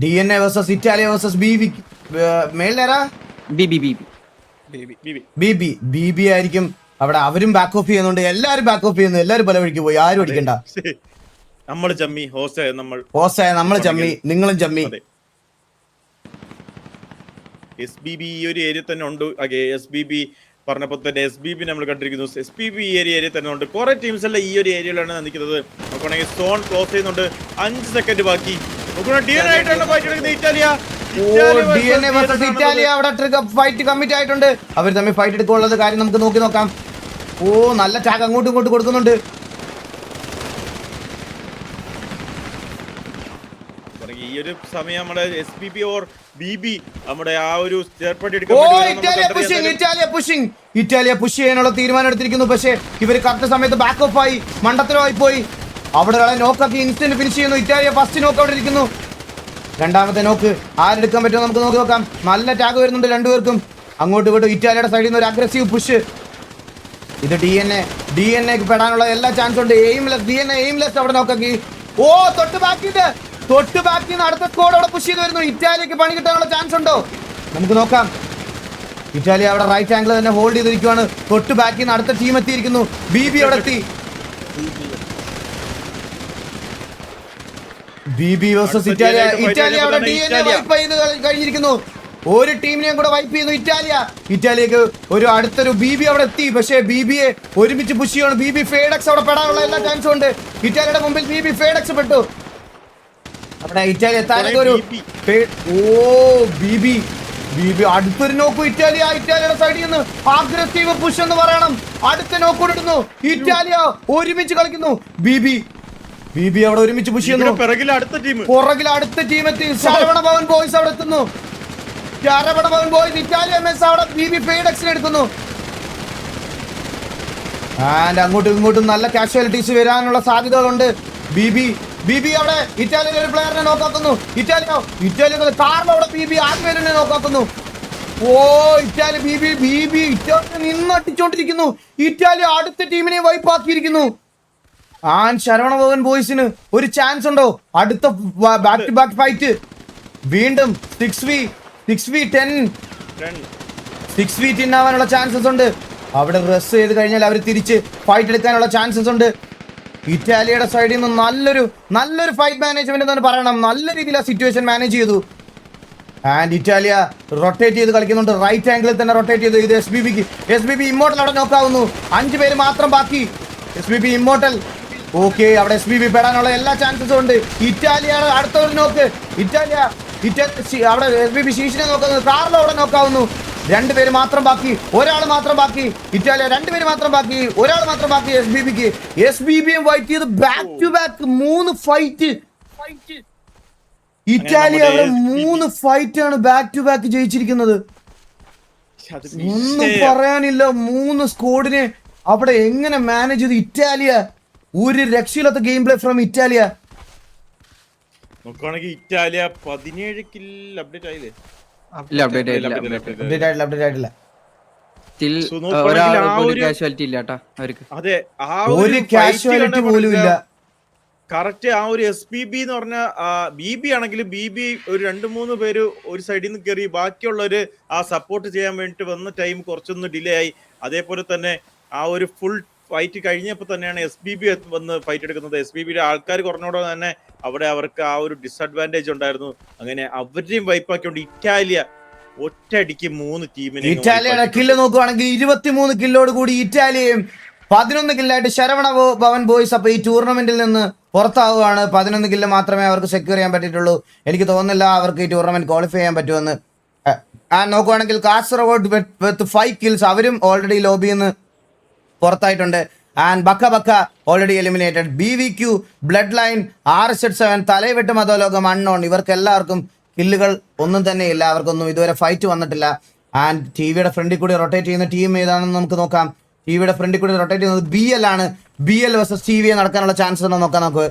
DNA versus Italia versus BB. മേളിലേരാ? BB ആയിരിക്കും അവിടെ. അവരും ബാക്ക് ഓഫ് ചെയ്യുന്നുണ്ട്. എല്ലാരും ബാക്ക് ഓഫ് ചെയ്യുന്നു. എല്ലാരും പല വഴിക്ക് പോയി. ആരും അടിക്കണ്ട. നമ്മൾ ചമ്മി നിങ്ങളും ചമ്മി. SBB ഈ ഒരു ഏരിയ തന്നെ ഉണ്ട്. SBB പറഞ്ഞപ്പോൾ തന്നെ SBB നമ്മൾ കണ്ടിരിക്കുന്നു. SBB ഈ ഏരിയ തന്നെ ഉണ്ട്. കുറെ ടീംസ് എല്ലാം ഈ ഒരു ഏരിയയിലാണ് നിൽക്കുന്നത്. നോക്കുകയാണെങ്കിൽ സോൺ ക്ലോസ് ചെയ്യുന്നുണ്ട്. 5 സെക്കൻഡ് ബാക്കി. ഇറ്റാലിയ അവിടെ ഫൈറ്റ് കമ്മിറ്റ് ആയിട്ടുണ്ട്. അവർ തമ്മിൽ ഫൈറ്റ് എടുക്കാനുള്ളത് കാര്യം നമുക്ക് നോക്കാം. നല്ല ടാഗ് അങ്ങോട്ടും ഇങ്ങോട്ടും കൊടുക്കുന്നുണ്ട്. ഈ ഒരു സമയം നമ്മുടെ SPB ഓർ BB നമ്മുടെ ആ ഒരു ചേർപ്പടി ഓ ഇറ്റാലിയ പുഷ് ചെയ്യാനുള്ള തീരുമാനം എടുത്തിരിക്കുന്നു. പക്ഷേ ഇവർ കറക്റ്റ് സമയത്ത് ബാക്ക് ഓഫ് ആയി, മണ്ടത്തരമായി പോയി. അവിടെ ഒരാളെ നോക്കാക്കി ഇൻസ്റ്റന്റ് ഫിനിഷ് ചെയ്യുന്നു. ഇറ്റാലിയ ഫസ്റ്റ് നോക്ക് അവിടെ ഇരിക്കുന്നു. രണ്ടാമത്തെ നോക്ക് ആരെടുക്കാൻ പറ്റുമോ നമുക്ക് നോക്കാം. നല്ല ടാഗ് വരുന്നുണ്ട് രണ്ടുപേർക്കും. അങ്ങോട്ട് ഇങ്ങോട്ടും ഇറ്റാലിയുടെ സൈഡിൽ നിന്ന് ഒരു അഗ്രസീവ് പുഷ്. ഇത് DNA പെടാനുള്ള എല്ലാ ചാൻസും ഉണ്ട്. എയിംലെസ് അവിടെ നോക്കാക്കി. ഓ തൊട്ട് ബാക്കിന്ന് അടുത്ത സ്കോഡ് അവിടെ പുഷ് ചെയ്ത് വരുന്നു. ഇറ്റാലിയക്ക് പണി കിട്ടാനുള്ള ചാൻസ് ഉണ്ടോ നമുക്ക് നോക്കാം. ഇറ്റാലിയ അവിടെ റൈറ്റ് ആംഗിൾ തന്നെ ഹോൾഡ് ചെയ്തിരിക്കുവാണ്. തൊട്ട് ബാക്കിൽ നിന്ന് അടുത്ത ടീം എത്തിയിരിക്കുന്നു. BB അവിടെ എത്തി. BB വേഴ്സസ് ഇറ്റാലിയ അവിടെ DNA വൈപ്പ് ചെയ്ത് കഴിഞ്ഞിരിക്കുന്നു. ഒരു ടീമിനെയും കൂടെ വൈപ്പ് ചെയ്യുന്നു ഇറ്റാലിയക്ക് ഒരു അടുത്തൊരു BB അവിടെ എത്തി. പക്ഷേ BBയെ ഒരുമിച്ച് പുഷ് ചെയ്യണം. BB ഫേഡക്സ് അവിടെ പെടാനുള്ള എല്ലാ ചാൻസും ഉണ്ട്. ഇറ്റാലിയുടെ മുമ്പിൽ BB ഫേഡക്സ് പെട്ടു. അവിടെ ഇറ്റാലിയ എത്താനൊക്കെ ഒരു BB അടുത്തൊരു നോക്കൂ. ഇറ്റാലിയുടെ സൈഡിൽ നിന്ന് അഗ്രസീവ് പുഷ് എന്ന് പറയണം. അടുത്ത നോക്ക് ഇടുന്നു. ഇറ്റാലിയ ഒരുമിച്ച് കളിക്കുന്നു. BB അവിടെ ഒരുമിച്ച് പുഷ് ചെയ്യുന്നു. പുറകിൽ അടുത്ത ടീം എത്തി. ശരവണ ഭവൻ ബോയ്സ് അവിടെ എത്തുന്നു. ഇറ്റാലിയ മെസ് അവിടെ BB ഫേഡക്സിന് എടുക്കുന്നു. ആൻഡ് അങ്ങോട്ടും ഇങ്ങോട്ടും നല്ല കാഷ്വാലിറ്റീസ് വരാനുള്ള സാധ്യതകളുണ്ട്. BB അവിടെ ഇറ്റാലിയൻ ഒരു പ്ലെയറിനെ നോക്കാക്കുന്നു. ഇറ്റാലിയ കാറിൽ അവിടെ BB ആദ്യമേനെ നോക്കാക്കുന്നു. ഓ ഇറ്റാലിയ BB ഇറ്റാലിയ നിന്നട്ടിച്ചോണ്ടിരിക്കുന്നു. ഇറ്റാലിയ അടുത്ത ടീമിനെ വൈപ്പ് ആക്കിയിരിക്കുന്നു. ആൻഡ് ശരവണ ഭവൻ ബോയ്സിന് ഒരു ചാൻസ് ഉണ്ടോ? അടുത്ത ബാക്ക് ടു ബാക്ക് ഫൈറ്റ് വീണ്ടും 6v10 ആവാനുള്ള ചാൻസസ് ഉണ്ട്. അവിടെ റെസ് ചെയ്ത് കഴിഞ്ഞാൽ അവർ തിരിച്ച് ഫൈറ്റ് എടുക്കാനുള്ള ചാൻസസ് ഉണ്ട്. ഇറ്റാലിയയുടെ സൈഡിൽ നിന്ന് നല്ലൊരു ഫൈറ്റ് മാനേജ്മെന്റ് എന്ന് പറയണം. നല്ല രീതിയിൽ ആ സിറ്റുവേഷൻ മാനേജ് ചെയ്തു. ആൻഡ് ഇറ്റാലിയ റൊട്ടേറ്റ് ചെയ്ത് കളിക്കുന്നുണ്ട്. റൈറ്റ് ആംഗിളിൽ തന്നെ റൊട്ടേറ്റ് ചെയ്തു. ഇത് SBB ഇമ്മോർട്ടൽ അവിടെ നോക്കാവുന്നു. 5 പേര് മാത്രം ബാക്കി. SBB immortal. ഓക്കെ അവിടെ SBB പെടാനുള്ള എല്ലാ ചാൻസസും ഉണ്ട്. ഇറ്റാലിയ അടുത്തൊരു നോക്ക്. ഇറ്റാലിയ അവിടെ SBB ശീഷിനെ നോക്കുന്നത്. കാറിലോ അവിടെ നോക്കാവുന്നു. 2 പേര് മാത്രം ബാക്കി. ഒരാൾ മാത്രം ബാക്കി. ഇറ്റാലിയ 2 പേര് മാത്രം ബാക്കി. ഒരാൾ മാത്രം ബാക്കി SBBക്ക്. SBBയും ഫൈറ്റ് ചെയ്ത് back to back 3 fight. Italia അവിടെ 3 ഫൈറ്റ് ആണ് ബാക്ക് ടു ബാക്ക് ജയിച്ചിരിക്കുന്നത്. ഒന്നും പറയാനില്ല. 3 സ്കോഡിനെ അവിടെ എങ്ങനെ മാനേജ് ചെയ്ത് ഇറ്റാലിയ. ഒരു രക്ഷയില്ലാത്ത ഗെയിം പ്ലേ ഫ്രം ഇറ്റാലിയ. നോക്കുകയാണെങ്കിൽ ഇറ്റാലിയ 17 കിൽ അപ്ഡേറ്റ് ആയില്ലേ? അപ്ഡേറ്റ് ആയിട്ടില്ല. അതെ ഒരു കാഷ്വാലിറ്റി പോലും ഇല്ല. കറക്റ്റ് ആ ഒരു SPB എന്ന് പറഞ്ഞ BB ആണെങ്കിലും BB ഒരു 2-3 പേര് ഒരു സൈഡിൽ നിന്ന് കയറി ബാക്കിയുള്ളവര് ആ സപ്പോർട്ട് ചെയ്യാൻ വേണ്ടിട്ട് വന്ന ടൈം കുറച്ചൊന്ന് ഡിലേ ആയി. അതേപോലെ തന്നെ ആ ഒരു ഫുൾ ഫൈറ്റ് കഴിഞ്ഞപ്പോൾ തന്നെയാണ് SBB വന്ന് ഫൈറ്റ് എടുക്കുന്നത്. SBBയുടെ ആൾക്കാർ കുറഞ്ഞോടെ തന്നെ അവിടെ അവർക്ക് ആ ഒരു ഡിസഡ്വാൻറ്റേജ് ഉണ്ടായിരുന്നു. അങ്ങനെ അവരെയും വൈപ്പാക്കിക്കൊണ്ട് ഇറ്റാലിയ ഒറ്റയടിക്ക് 3 ടീമിനെ. ഇറ്റാലിയയുടെ കില്ല് നോക്കുവാണെങ്കിൽ 23 കില്ലോട് കൂടി ഇറ്റാലിയയും 11 കില്ലായിട്ട് ശരവണ ഭവൻ ബോയ്സ് അപ്പൊ ഈ ടൂർണമെന്റിൽ നിന്ന് പുറത്താവുകയാണ്. 11 കില്ല് മാത്രമേ അവർക്ക് സെക്യൂർ ചെയ്യാൻ പറ്റിയിട്ടുള്ളൂ. എനിക്ക് തോന്നുന്നില്ല അവർക്ക് ഈ ടൂർണമെന്റ് ക്വാളിഫൈ ചെയ്യാൻ പറ്റുമെന്ന്. നോക്കുവാണെങ്കിൽ കാസർഗോഡ് വിത്ത് 5 കിൽസ് അവരും ഓൾറെഡി ലോബിയിൽ നിന്ന് പുറത്തായിട്ടുണ്ട്. ആൻഡ് ബക്ക already eliminated. BVQ, blood line, RZ7, തലൈവെട്ട് മതോലോകം, അൺനോൺ ഇവർക്ക് എല്ലാവർക്കും കില്ലുകൾ ഒന്നും തന്നെ ഇല്ല. അവർക്കൊന്നും ഇതുവരെ ഫൈറ്റ് വന്നിട്ടില്ല. ആൻഡ് TVയുടെ ഫ്രണ്ടിൽ കൂടി റൊട്ടേറ്റ് ചെയ്യുന്ന ടീം ഏതാണെന്ന് നമുക്ക് നോക്കാം. TVയുടെ ഫ്രണ്ടിൽ കൂടി റൊട്ടേറ്റ് ചെയ്യുന്നത് BL ആണ്. BL വേഴ്സസ് TV നടക്കാനുള്ള ചാൻസ് ഉണ്ടോ നോക്കാം നമുക്ക്.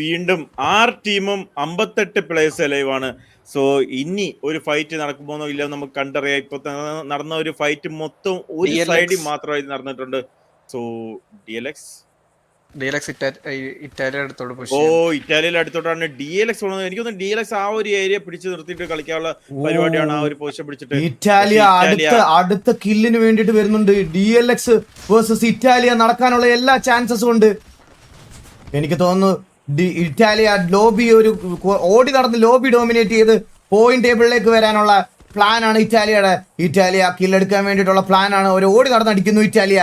വീണ്ടും 6 ടീമും 58 പ്ലേയേഴ്സ് ലൈവാണ്. സോ ഇനി ഒരു ഫൈറ്റ് നടക്കുമോന്നോ ഇല്ല നമുക്ക് കണ്ടറിയാം. ഇപ്പൊ നടന്ന ഒരു ഫൈറ്റ് മൊത്തം ഒരു സൈഡിൽ മാത്രമായി നടന്നിട്ടുണ്ട്. സോ DLX ഇറ്റാലിയുടെ അടുത്തോട്ടാണ് DLX പോകുന്നത്. എനിക്കൊന്ന് DLX ആ ഒരു ഏരിയ പിടിച്ചു നിർത്തിയിട്ട് കളിക്കാനുള്ള പരിപാടിയാണ്. ആ ഒരു പൊസിഷൻ പിടിച്ചിട്ട് ഇറ്റാലിയ അടുത്ത കില്ലിന് വേണ്ടിട്ട് വരുന്നുണ്ട്. DLX വേഴ്സസ് ഇറ്റാലിയ നടക്കാനുള്ള എല്ലാ ചാൻസസും ഉണ്ട്. എനിക്ക് തോന്നുന്നു ഇറ്റാലിയ ലോബി ഒരു ഓടി നടന്ന് ലോബി ഡോമിനേറ്റ് ചെയ്ത് പോയിന്റ് ടേബിളിലേക്ക് വരാനുള്ള പ്ലാൻ ആണ് ഇറ്റാലിയ കില്ലെടുക്കാൻ വേണ്ടിയിട്ടുള്ള പ്ലാൻ ആണ്. ഒരു ഓടി നടന്നടിക്കുന്നു ഇറ്റാലിയ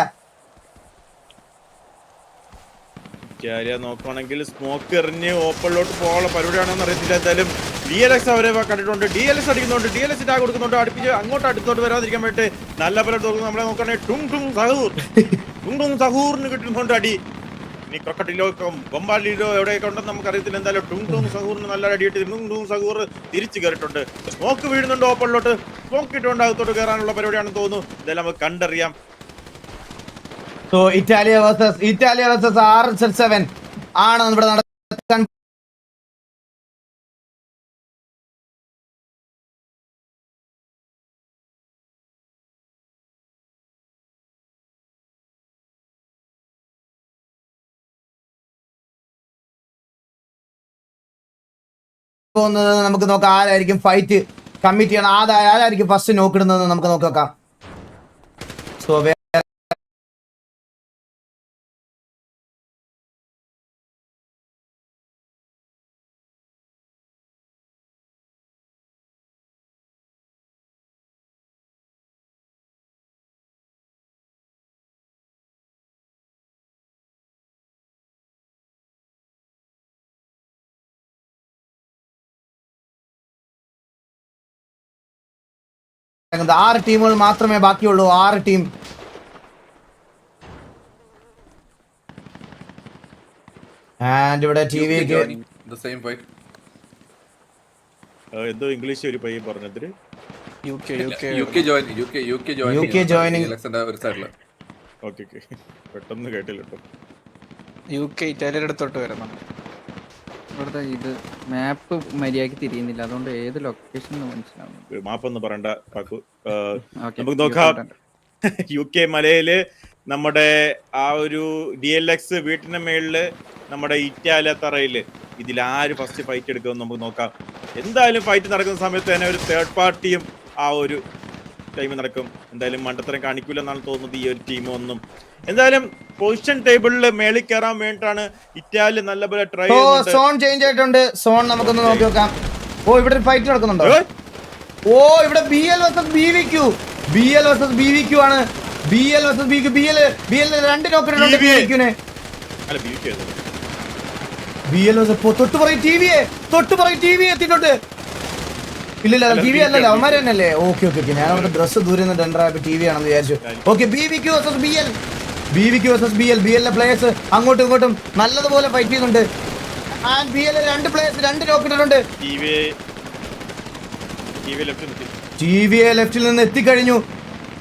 നോക്കുകയാണെങ്കിൽ സ്മോക്ക് എറിഞ്ഞ് ഓപ്പണിലോട്ട് പോകാനുള്ള പരിപാടിയാണെന്ന് അറിയത്തില്ല. എന്തായാലും DLX അവരെ കണ്ടിട്ടുണ്ട്. DLX അടിക്കുന്നുണ്ട്. DLX ടാഗ് കൊടുക്കുന്നുണ്ട്. അടുപ്പിച്ച് അങ്ങോട്ട് അടുത്തോട്ട് വരാതിരിക്കാൻ വേണ്ടി നല്ല പല നമ്മളെ നോക്കുകയാണെങ്കിൽ ടുങ് സഹൂറിന് കിട്ടുന്നുണ്ട് അടി. ഇനി ക്രൊക്കറ്റിലോ ബൊമ്പാലിലോ എവിടെയൊക്കെ ഉണ്ടെന്ന് നമുക്കറിയത്തില്ല. എന്തായാലും ടൂം ടൂം സഹൂറിന് നല്ല അടിയിട്ട് ടൂം ടൂം സഹൂർ തിരിച്ചു കയറിയിട്ടുണ്ട്. സ്മോക്ക് വീഴുന്നുണ്ട് ഓപ്പണിലോട്ട്. സ്മോക്ക് ഇട്ടുകൊണ്ട് അകത്തോട്ട് കയറാനുള്ള പരിപാടിയാണെന്ന് തോന്നുന്നു. ഇതെല്ലാം നമുക്ക് കണ്ടറിയാം. സോ ഇറ്റാലിയ വേഴ്സസ് RSS7 ആണ് ഇവിടെ നടക്കാൻ പോകുന്നത്. നമുക്ക് നോക്കാം ആരായിരിക്കും ഫൈറ്റ് കമ്മിറ്റ് ചെയ്യണം, ആരായിരിക്കും ഫസ്റ്റ് നോക്കിടുന്നത് നമുക്ക് നോക്കാം. സോ ആറ് ടീമുകൾ മാത്രമേ ബാക്കിയുള്ളൂ. 6 ടീം. ആൻഡ് ഇവിടെ ടിവിക്ക് എന്തോ ഇംഗ്ലീഷ് ഒരു പയ്യൻ പറഞ്ഞതിന് UK joining. ഓക്കെ പെട്ടെന്ന് കേട്ടില്ല കേട്ടോ. UK ഇറ്റാലിയുടെ അടുത്തോട്ട് വരണം. ഇവിടുത്തെ ഇത് മാപ്പ് മര്യാദക്ക് തിരിയുന്നില്ല, അതുകൊണ്ട് ഏത് ലൊക്കേഷൻ മനസ്സിലാവുന്നു. മാപ്പൊന്നും പറയണ്ട പാക്കു. Okay, നമുക്ക് നോക്കാം. UK മലയില് നമ്മുടെ ആ ഒരു DLX വീട്ടിന്റെ മേളില് നമ്മുടെ ഇറ്റാലിയ തറയില് ഇതിലാര് ഫസ്റ്റ് ഫൈറ്റ് എടുക്കുമെന്ന് നമുക്ക് നോക്കാം. എന്തായാലും ഫൈറ്റ് നടക്കുന്ന സമയത്ത് തന്നെ ഒരു തേർഡ് പാർട്ടിയും ആ ഒരു ടൈം നടക്കും. എന്തായാലും മണ്ടത്തരം കാണിക്കൂലെന്നാണ് തോന്നുന്നത് ഈ ഒരു ടീം ഒന്നും. എന്തായാലും പൊസിഷൻ ടേബിളിൽ മേളിൽ കയറാൻ വേണ്ടിയിട്ടാണ് ഇറ്റാലി നല്ലപോലെ ട്രൈ ചെയ്യുന്നത്. സോൺ ചേഞ്ച് ആയിട്ടുണ്ട്. സോൺ നമുക്കൊന്ന് നോക്കി നോക്കാം. ഓ ഇവിടെ ഒരു ഫൈറ്റ് നടക്കുന്നുണ്ടോ? ഓ ഇവിടെ BL versus BVQ. BL versus BVQ ആണ്. BL versus BVQ. BL 2 നോക്കിയിട്ടുണ്ട് BVQനെ. അല്ല BVQ BL തൊട്ടുപുറകെ TV എത്തിയിട്ടുണ്ട്. ഇല്ല TV അല്ലല്ലോ, അവന്മാര് തന്നെയല്ലേ. ഓക്കെ ഞാൻ അവിടെ ഡ്രസ് ദൂരെ നിന്ന് ഡെൻഡറായപ്പോ TV ആണെന്ന് വിചാരിച്ചു. Okay BVQ versus BL. BL players അങ്ങോട്ടും ഇങ്ങോട്ടും നല്ലതുപോലെ ഫൈറ്റ് ചെയ്യുന്നുണ്ട്. ആൻഡ് BL 2 പ്ലേയേഴ്സ് 2 നോക്കിയിട്ടുണ്ട്. TVA ലെഫ്റ്റിൽ നിന്ന് എത്തിക്കഴിഞ്ഞു.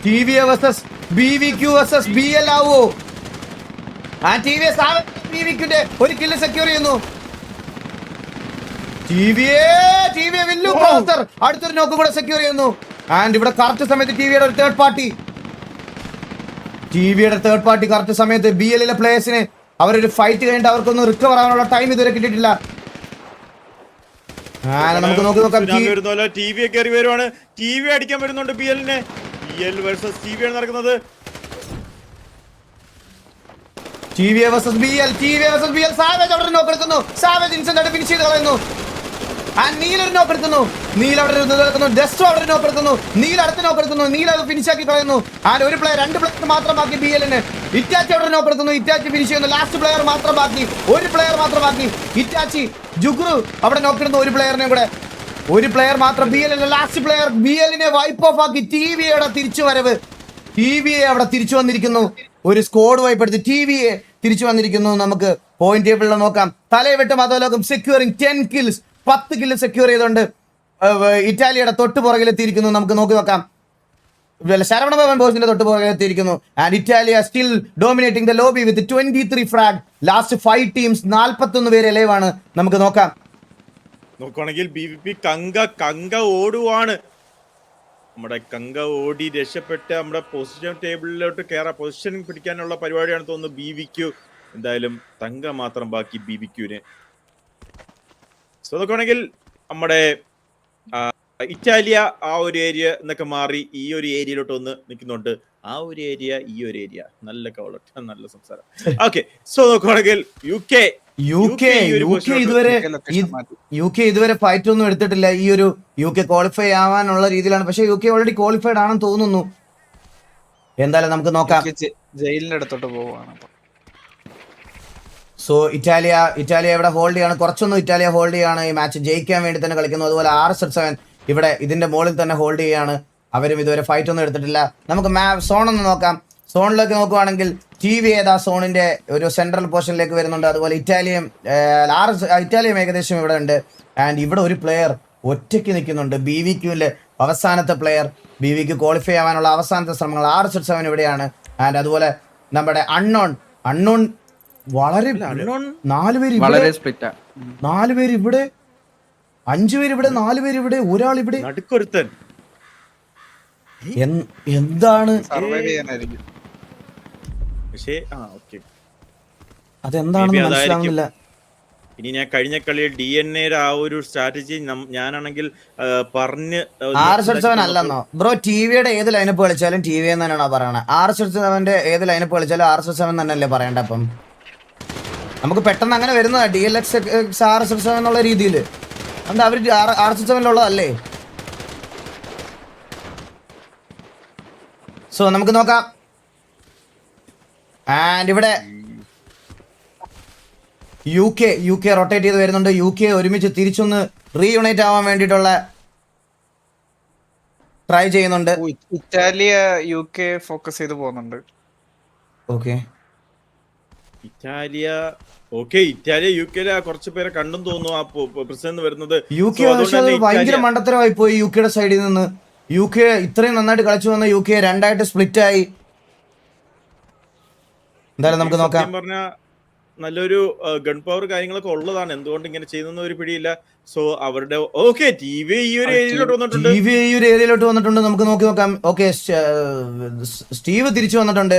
TVA versus BVQ versus BL ആവോ? ആ TVA BVQന്റെ ഒരു കില്ല് സെക്യൂർ ചെയ്യുന്നു. TVA വില്ലു പ്രോസർ അടുത്തൊരു നോക്ക് കൂടെ സെക്യൂർ ചെയ്യുന്നു. ആൻഡ് ഇവിടെ കറക്റ്റ് സമയത്ത് TVയുടെ ഒരു തേർഡ് പാർട്ടി കറക്റ്റ് സമയത്ത് BLലെ പ്ലേയേഴ്സിന് അവരൊരു ഫൈറ്റ് കഴിഞ്ഞിട്ട് അവർക്കൊന്ന് റിക്കവർ ആവാനുള്ള ടൈം ഇതുവരെ കിട്ടിയിട്ടില്ല. നമുക്ക് നോക്കാം. TV കയറി വരുവാണ്. TV അടിക്കാൻ വരുന്നുണ്ട് BLനെ. BL വേഴ്സസ് TV ആണ് നടക്കുന്നത്. TVA versus BL. സാവേജ് അവിടെ നോക്കെടുക്കുന്നു. സാവേജ് ഇൻസെന്റ് ആയിട്ട് ഫിനിഷ് ചെയ്ത് കളയുന്നു. നീലൊരു നോക്കെടുക്കുന്നു. നീൽ അവിടെ നോക്കുന്നു. ഡെസ്റ്റോ അവിടെ നോക്കെടുക്കുന്നു. നീൽ അടുത്ത നോക്കെടുക്കുന്നു. നീൽ അത് ഫിനിഷ് ആക്കി കളയുന്നു. ആൻഡ് 2 പ്ലെയർ മാത്രം ബാക്കി BLന്. ഇറ്റാച്ചി അവിടെ നോക്കെടുക്കുന്നു. ഇറ്റാച്ചി ഫിനിഷ് ചെയ്യുന്നു. ലാസ്റ്റ് പ്ലെയർ മാത്രം ബാക്കി. ഒരു പ്ലെയർ മാത്രം ബാക്കി. ഇറ്റാച്ചി ജുഗ്രു അവിടെ നോക്കിടുന്നു. ഒരു പ്ലെയർ മാത്രം BLന്റെ ലാസ്റ്റ് പ്ലെയർ. BLനെ വൈപ്പ് ഓഫ് ആക്കി TVയുടെ തിരിച്ചുവരവ്. TVയെ അവിടെ തിരിച്ചു വന്നിരിക്കുന്നു. ഒരു സ്ക്വാഡ് വൈപ്പ് എടുത്ത് TVയെ തിരിച്ചു വന്നിരിക്കുന്നു. നമുക്ക് പോയിന്റ് ടേബിളിൽ നോക്കാം. തലയെവെട്ട് മതലോകം സെക്യൂറിംഗ് 10 kills 10 കില്ല് സെക്യൂർ ചെയ്തുകൊണ്ട് ഇറ്റാലിയുടെ തൊട്ട് പുറകിലെത്തിയിരിക്കുന്നു. നമുക്ക് നോക്കാം. ശരവണ ഭവൻ ബോസിന്റെ തൊട്ട് പുറകിലെത്തിയിരിക്കുന്നു. And Italia still dominating the lobby with 23 frag. Last 5 teams 41 പേര് ലൈവാണ്. നമുക്ക് നോക്കുകയാണെങ്കിൽ BVP കങ്ക ഓടുവാണ്. നമ്മുടെ കങ്ക ഓടി രക്ഷപ്പെട്ട് നമ്മുടെ പൊസിഷൻ ടേബിളിലോട്ട് കയറാൻ പൊസിഷൻ പിടിക്കാനുള്ള പരിപാടിയാണ് തോന്നുന്നു BVQ. എന്തായാലും തങ്ക മാത്രം ബാക്കി BVQന്. സോ നോക്കുകയാണെങ്കിൽ നമ്മുടെ ഇറ്റാലിയ ആ ഒരു ഏരിയ എന്നൊക്കെ മാറി ഈ ഒരു ഏരിയയിലോട്ട് ഒന്ന് നിൽക്കുന്നുണ്ട്. ആ ഒരു ഏരിയ ഈ ഒരു ഏരിയ നല്ല കവളട്ട് നല്ല സംസാരം. ഓക്കെ സോ നോക്കുകയാണെങ്കിൽ UK ഇതുവരെ ഫൈറ്റ് ഒന്നും എടുത്തിട്ടില്ല. ഈ ഒരു UK ക്വാളിഫൈ ആവാനുള്ള രീതിയിലാണ്. പക്ഷെ UK ഓൾറെഡി ക്വാളിഫൈഡ് ആണെന്ന് തോന്നുന്നു. എന്തായാലും നമുക്ക് നോക്കാം. ജയിലിന്റെ അടുത്തോട്ട് പോവാണ്. സോ ഇറ്റാലിയ ഇവിടെ ഹോൾഡ് ചെയ്യാണ്. കുറച്ചൊന്നും ഇറ്റാലിയ ഹോൾഡ് ചെയ്യാണ്. ഈ മാച്ച് ജയിക്കാൻ വേണ്ടി തന്നെ കളിക്കുന്നു. അതുപോലെ RSS7 ഇവിടെ ഇതിന്റെ മുകളിൽ തന്നെ ഹോൾഡ് ചെയ്യാണ്. അവരും ഇതുവരെ ഫൈറ്റ് ഒന്നും എടുത്തിട്ടില്ല. നമുക്ക് സോൺ ഒന്ന് നോക്കാം. സോണിലേക്ക് നോക്കുവാണെങ്കിൽ ടി വി ഏതാ സോണിന്റെ ഒരു സെൻട്രൽ പോർഷനിലേക്ക് വരുന്നുണ്ട്. അതുപോലെ ഇറ്റാലിയൻ ഇറ്റാലിയൻ ഏകദേശം ഇവിടെ ഉണ്ട്. ആൻഡ് ഇവിടെ ഒരു പ്ലെയർ ഒറ്റയ്ക്ക് നിൽക്കുന്നുണ്ട്. BVQലെ അവസാനത്തെ പ്ലെയർ, BVQ ക്വാളിഫൈ ആവാനുള്ള അവസാനത്തെ ശ്രമങ്ങൾ. RZ7 ഇവിടെയാണ്. ആൻഡ് അതുപോലെ നമ്മുടെ അൺനോൺ വളരെ 4 പേര് വളരെ സ്പ്ലിറ്റാ. 4 പേര് ഇവിടെ, 5 പേര് ഇവിടെ, 4 പേര് ഇവിടെ, ഒരാൾ ഇവിടെ. നടുക്കൊരുത്തൻ എന്താണ് സർവൈവ് ചെയ്യാനായിരിക്കും. പക്ഷേ ഓക്കെ, അതെന്താണെന്ന് Maybe മനസ്സിലാവുന്നില്ല. ഇനി ഞാൻ കഴിഞ്ഞ കളിയിൽ DNA ആ ഒരു സ്ട്രാറ്റജി ഞാനാണെങ്കിൽ പറഞ്ഞ് RZ7 അല്ലെന്നോ ബ്രോ? ടിവിയുടെ ഏത് ലൈനപ്പ് കളിച്ചാലും TV തന്നെയാണോ പറയണത്? RZ7ന്റെ ഏത് ലൈനപ്പ് കളിച്ചാലും RZ7 തന്നെയല്ലേ പറയണ്ട? അപ്പം നമുക്ക് പെട്ടെന്ന് അങ്ങനെ വരുന്നതാ DLX RZ7 എന്നുള്ള രീതിയിൽ. എന്താ അവര് RZ7-ലുള്ളതല്ലേ? സോ നമുക്ക് നോക്കാം. ആൻഡ് ഇവിടെ UK റൊട്ടേറ്റ് ചെയ്ത് വരുന്നുണ്ട്. UK ഒരുമിച്ച് തിരിച്ചൊന്ന് റീയുണൈറ്റ് ആവാൻ വേണ്ടിയിട്ടുള്ള ട്രൈ ചെയ്യുന്നുണ്ട്. ഇറ്റാലിയ UK ഫോക്കസ് ചെയ്ത് പോകുന്നുണ്ട്. ഓക്കെ, ഇറ്റാലിയ UK കുറച്ച് പേരെ കണ്ടെന്ന് തോന്നുന്നു ആ പ്രസിഡന്റ് വരുന്നത്. UK So, അതുകൊണ്ട് പക്ഷെ അത് തന്നെ ഭയങ്കര ഇറ്റാലിയ- മണ്ടത്തരമായി പോയി. UKയുടെ സൈഡിൽ നിന്ന് UK ഇത്രയും നന്നായിട്ട് കളിച്ചു വന്ന UK രണ്ടായിട്ട് സ്പ്ലിറ്റ് ആയി. എന്തായാലും നമുക്ക് നോക്കാം. സത്യം പറഞ്ഞാ നല്ലൊരു ഗൺ പവർ കാര്യങ്ങളൊക്കെ ഉള്ളതാണ്. എന്തുകൊണ്ട് ഇങ്ങനെ ചെയ്യുന്ന ഒരു പിടിയില്ല. സോ അവരുടെ TV ഈ ഒരു ഏരിയയിലോട്ട് വന്നിട്ടുണ്ട്. TV ഈ ഒരു ഏരിയയിലോട്ട് വന്നിട്ടുണ്ട്. നമുക്ക് നോക്കാം. ഓക്കെ, സ്റ്റീവ് തിരിച്ചു വന്നിട്ടുണ്ട്.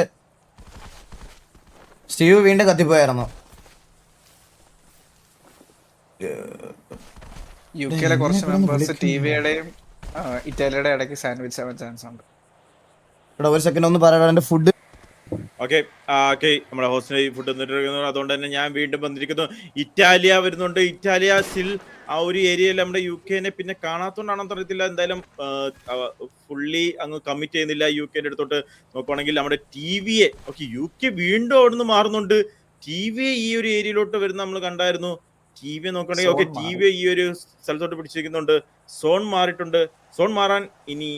സ്റ്റീവ് വീണ്ടും കത്തിപ്പോയായിരുന്നു. UKയിലെ കുറച്ച് മെമ്പേഴ്സ് TVയുടെയും ഇറ്റാലിയുടെ ഇടയ്ക്ക് സാൻഡ്വിച്ച് ആവാൻ ചാൻസ് ഉണ്ട്. ഇവിടെ ഒരു സെക്കൻഡ് ഒന്ന് പറയാം. എന്റെ ഫുഡ് ഓക്കെ, നമ്മുടെ ഹോസ്റ്റലിൽ ഫുഡ് തന്നിട്ടിരിക്കുന്നു. അതുകൊണ്ട് തന്നെ ഞാൻ വീണ്ടും വന്നിരിക്കുന്നു. ഇറ്റാലിയ വരുന്നുണ്ട്. ഇറ്റാലിയ സ്റ്റിൽ ആ ഒരു ഏരിയയിൽ നമ്മുടെ UK-നെ പിന്നെ കാണാത്തോണ്ടാണെന്ന് അറിയത്തില്ല. എന്തായാലും ഫുള്ളി അങ്ങ് കമ്മിറ്റ് ചെയ്യുന്നില്ല UK-ന്റെ അടുത്തോട്ട്. നോക്കുവാണെങ്കിൽ നമ്മുടെ TVയെ UK വീണ്ടും അവിടുന്ന് മാറുന്നുണ്ട്. TV ഈ ഒരു ഏരിയയിലോട്ട് വരുന്ന നമ്മൾ കണ്ടായിരുന്നു. TV നോക്കുകയാണെങ്കിൽ TV ഈ ഒരു സ്ഥലത്തോട്ട് പിടിച്ചിരിക്കുന്നുണ്ട്. സോൺ മാറിയിട്ടുണ്ട്. സോൺ മാറാൻ ഇനി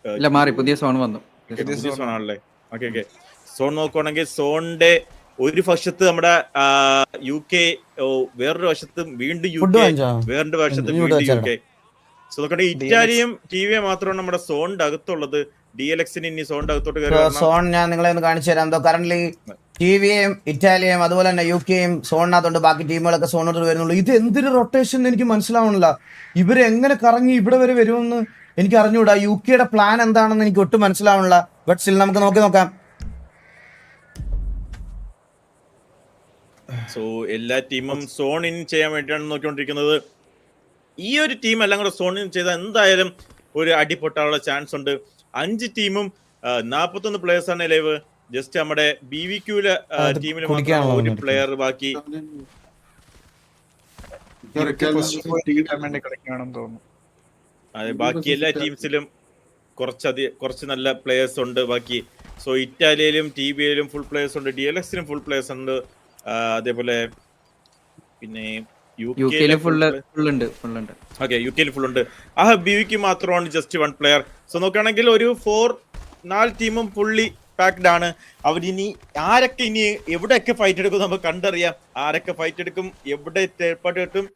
ഇല്ല, മാറി പുതിയ സോൺ വന്നു. പുതിയ സോൺ ആണല്ലേ? ഓക്കെ, സോൺ നോക്കുവാണെങ്കിൽ സോണിന്റെ ഒരു വശത്ത് നമ്മുടെ UK, വേറൊരു വശത്ത് വീണ്ടും UK, വേറൊരു വശത്ത് വീണ്ടും UK. സോ നോക്കണേ, ഇറ്റാലിയും TVയും മാത്രമാണ് നമ്മുടെ സോണിന്റെ അകത്തുള്ളത്. DLX-ന് ഇനി സോണിന്റെ അകത്തോട്ട് കയറി സോൺ ഞാൻ നിങ്ങളെ ഒന്ന് കാണിച്ചു തരാം. എന്തോ കറന്റ് TVയും ഇറ്റാലിയയും അതുപോലെ തന്നെ UK-യും സോണിനകത്തുണ്ട്. ബാക്കി ടീമുകളൊക്കെ സോണിനോട്ട് വരുന്നുള്ളൂ. ഇത് എന്തൊരു റൊട്ടേഷൻ എനിക്ക് മനസ്സിലാവണില്ല. ഇവര് എങ്ങനെ കറങ്ങി ഇവിടെ വരെ വരുമെന്ന് എനിക്ക് അറിഞ്ഞുകൂടാ. UK-യുടെ പ്ലാൻ എന്താണെന്ന് എനിക്ക് ഒട്ടും മനസ്സിലാവണില്ല. ബട്ട് സ്റ്റിൽ നമുക്ക് നോക്കാം. സോ എല്ലാ ടീമും സോൺ ഇൻ ചെയ്യാൻ വേണ്ടിയാണ് നോക്കിക്കൊണ്ടിരിക്കുന്നത്. ഈ ഒരു ടീം എല്ലാം കൂടെ സോൺ ഇൻ ചെയ്താൽ എന്തായാലും ഒരു അടി പൊട്ടാനുള്ള ചാൻസ് ഉണ്ട്. 5 ടീമും 41 പ്ലേയേഴ്സ് ആണ് ലൈവ്. ജസ്റ്റ് നമ്മുടെ BVQലെ ടീമിൽ മാത്രം ഒരു പ്ലെയർ ബാക്കി. അതെ, ബാക്കി എല്ലാ ടീംസിലും കുറച്ച് നല്ല പ്ലേയേഴ്സ് ഉണ്ട് ബാക്കി. സോ ഇറ്റാലിയയിലും TVയിലും ഫുൾ പ്ലേയേഴ്സ് ഉണ്ട്. DLX-നും ഫുൾ പ്ലേയേഴ്സ് ഉണ്ട്. അതേപോലെ പിന്നെ UK-ല് ഫുൾ ഉണ്ട്. ഓക്കെ, UK-ൽ ഫുൾ ഉണ്ട്. BVQ മാത്രമാണ് ജസ്റ്റ് 1 പ്ലെയർ. സോ നോക്കുകയാണെങ്കിൽ ഒരു 4 ടീമും ഫുള്ളി പാക്ഡ് ആണ്. അവരിനി ആരൊക്കെ ഇനി എവിടെയൊക്കെ ഫൈറ്റ് എടുക്കും നമുക്ക് കണ്ടറിയാം. ആരൊക്കെ ഫൈറ്റ് എടുക്കും, എവിടെ തേർഡ് കിട്ടും,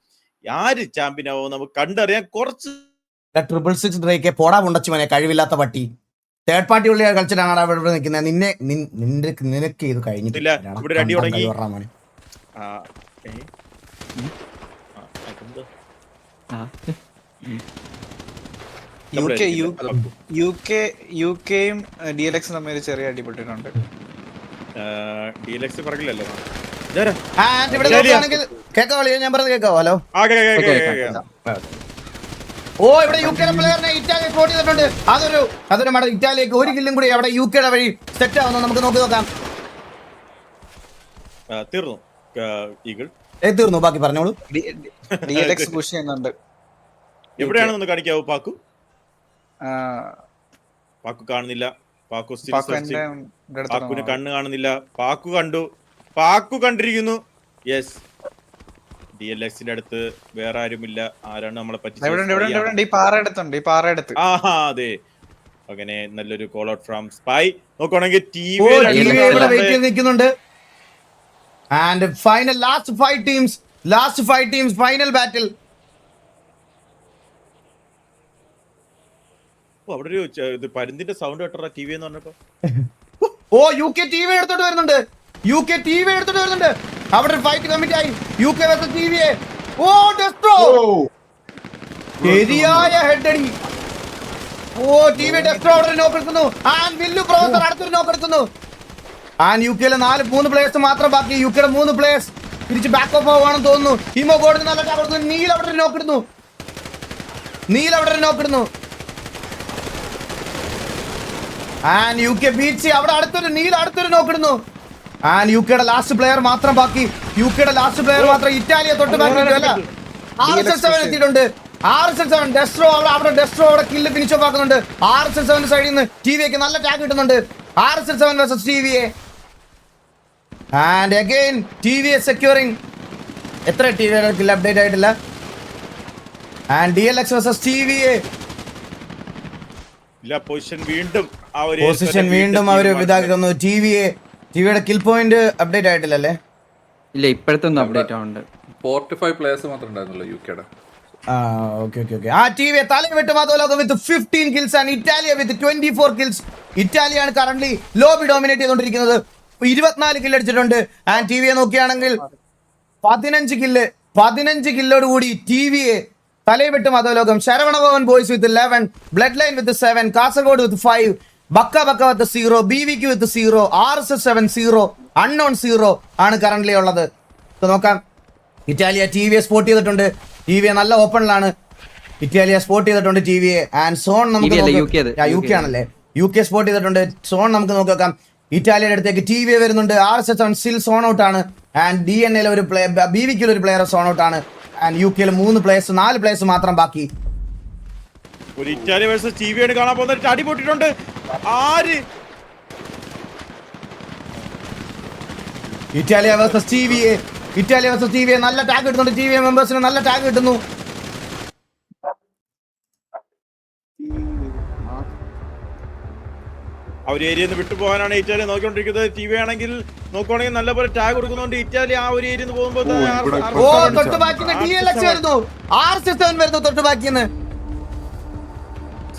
ആര് ചാമ്പ്യൻ ആവും നമുക്ക് കണ്ടറിയാം. കുറച്ച് 666 ഡ്രേക്ക് പോടാ മുണ്ടച്ചു മോനെ, കഴിവില്ലാത്ത പട്ടി. തേർഡ് പാർട്ടി ഉള്ളിൽ കളിച്ചിട്ടാണ് അവിടെ നിൽക്കുന്നത്. നിനക്ക് ഇത് കഴിഞ്ഞിട്ടില്ല. ഇവിടെ അടി തുടങ്ങി. യുകെയും DLX തമ്മിൽ ചെറിയ അടിപെട്ടിട്ടുണ്ട്. DLX പറകില്ലല്ലോ. ഞാൻ പറഞ്ഞത് കേൾക്കാവോ? ഹലോ, ഇവിടെ UK-യുടെ പ്ലെയറിനെ ഇറ്റാലിയ സ്പോട്ട് ചെയ്തിട്ടുണ്ട്. അതൊരു മട ഇറ്റാലിയക്ക് ഒരു കില്ലും കൂടി അവിടെ UK-യുടെ വഴി സെറ്റ് ആവുന്നു. നമുക്ക് നോക്കാം. തീർന്നു ഈഗിൾ. തീർന്നു, ബാക്കി പറഞ്ഞോളൂ. DLX പുഷ് ചെയ്യുന്നുണ്ട്. എവിടെയാണെന്ന് കാണിക്കാവോ? പാക്കു കാണുന്നില്ല. പാക്കുവിന് കണ്ണ് കാണുന്നില്ല. പാക്കു കണ്ടിരിക്കുന്നു. യെസ്, DLX-ന്റെ അടുത്ത് വേറെ ആരുമില്ല. ആരാണ് നമ്മളെ പറ്റി? ഈ പാറ അടുത്തുണ്ട്. അതെ, അങ്ങനെ നല്ലൊരു കോൾ ഔട്ട് ഫ്രം സ്പൈ. നോക്കുവാണെങ്കിൽ നിൽക്കുന്നുണ്ട്. And final last five teams final ബാറ്റിൽ. അവിടെ ഒരു പരുന്തിന്റെ സൗണ്ട് കേട്ടോ ടി വി എന്ന് പറഞ്ഞപ്പോ. ഓ UK TV എടുത്തോട്ട് വരുന്നുണ്ട്. അവിടെ ഒരു ഫൈറ്റ് കമ്മിറ്റ് ആയി. UK versus TVA. ഓ ഡെസ്ട്രോ ശരിയായ ഹെഡ് അടി. ഓ TV ഡെസ്ട്രോ അവിടെ നോക്ക് എടുക്കുന്നു. ആൻഡ് വില്ലു പ്രൊഫസർ അടുത്തൊരു നോക്ക് എടുക്കുന്നു. ആൻഡ് UK-ലെ 3 പ്ലേയേഴ്സ് മാത്രം ബാക്കി. UK-യുടെ 3 പ്ലേയേഴ്സ് തിരിച്ച് ബാക്ക് ഓഫ് ആവുകയാണെന്ന് തോന്നുന്നു. ഹിമോ ഗോഡിന് നല്ല ടാപ്പ് കൊടുക്കുന്നു. നീൽ അവിടെ നോക്ക് ഇടുന്നു. ആൻഡ് UK ബീച്ച് അവിടെ അടുത്തൊരു നോക്കിടുന്നു. ആൻഡ് UK-യുടെ ലാസ്റ്റ് പ്ലെയർ മാത്രം ബാക്കി. ഇറ്റാലിയെ തൊട്ട് ബാക്കി RSL7 എത്തിയിട്ടുണ്ട്. RSL7 ഡെസ്ട്രോ അവിടെ കില്ല് ഫിനിഷ് ഓഫ് ആക്കുന്നുണ്ട്. RSL7 സൈഡിൽ നിന്ന് TVA-ക്ക് നല്ല ടാഗ് കിട്ടുന്നുണ്ട്. RSL7 versus TVA. And again TVA securing. എത്ര TVA കില്ല് അപ്ഡേറ്റ് ആയിട്ടില്ല. And DLX versus TVA. Position വീണ്ടും അവര് ഇതാക്കുന്നു. ടിവിയുടെ കിൽ പോയിന്റ് അപ്ഡേറ്റ് ആയിട്ടില്ലല്ലേ? ഇല്ല, ഇപ്പോഴത്തെ ഒന്നും അപ്ഡേറ്റ് ആവുന്നുണ്ട്. 45 പ്ലേയേഴ്സ് മാത്രമേ ഉണ്ടായിരുന്നുള്ളൂ UK-യുടെ. TVA തലവിട്ട് മാത്രമല്ല with 15 kills and Italia with 24 kills. ഇറ്റാലിയാണ് കറന്റ് ലോബി ഡോമിനേറ്റ് ചെയ്തുകൊണ്ടിരിക്കുന്നത്. 24 കില്ല് അടിച്ചിട്ടുണ്ട്. ആൻഡ് TVA നോക്കുകയാണെങ്കിൽ 15 കില്ലോട് കൂടി TVA തലവിട്ട് മതലോകം. Saravanabhavan boys with 11, blood line with 7, Kasaragod with 5, ബക്ക വിത്ത് 0, BVQ വിത്ത് 0, RSL7 0, അൺനോൺ 0 ആണ് കറന്റ് ഉള്ളത്. നോക്കാം. ഇറ്റാലിയ TVA സ്പോട്ട് ചെയ്തിട്ടുണ്ട്. TVA നല്ല ഓപ്പണിലാണ്. ഇറ്റാലിയ സ്പോട്ട് ചെയ്തിട്ടുണ്ട് TVA. ആൻഡ് സോൺ നമുക്ക് UK ആണല്ലേ. UK സ്പോട്ട് ചെയ്തിട്ടുണ്ട്. സോൺ നമുക്ക് നോക്കാം. ഇറ്റാലിയുടെ അടുത്തേക്ക് TVA വരുന്നുണ്ട്. RSL7 സ്റ്റിൽ സോൺ ഔട്ട് ആണ്. ആൻഡ് DNA-ലെ ഒരു പ്ലെയർ, BVQ-ലെ ഒരു പ്ലെയർ സോൺ ഔട്ട് ആണ്. ആൻഡ് UK-ലെ 4 പ്ലേയേഴ്സ് മാത്രം ബാക്കി. ഒരു ഇറ്റാലിയ വേഴ്സസ് TV ആണ് കാണാൻ പോകുന്നത്. അടി പൊട്ടിട്ടുണ്ട്. ആര്? ഇറ്റാലിയ വേഴ്സസ് TVA നല്ല ടാഗ് കിട്ടുന്നുണ്ട്. TVA മെമ്പേഴ്സിന് നല്ല ടാഗ് കിട്ടുന്നു. ആ ഒരു ഏരിയ വിട്ടുപോകാനാണ് ഇറ്റാലിയ നോക്കിക്കൊണ്ടിരിക്കുന്നത്. TV ആണെങ്കിൽ നോക്കുവാണെങ്കിൽ നല്ലപോലെ ടാഗ് കൊടുക്കുന്നുണ്ട്. ഇറ്റാലിയ ആ ഒരു ഏരിയ പോകുമ്പോൾ DLX വരുന്നു. RSL7 വരുന്നു തൊട്ട് ബാക്കിന്ന്.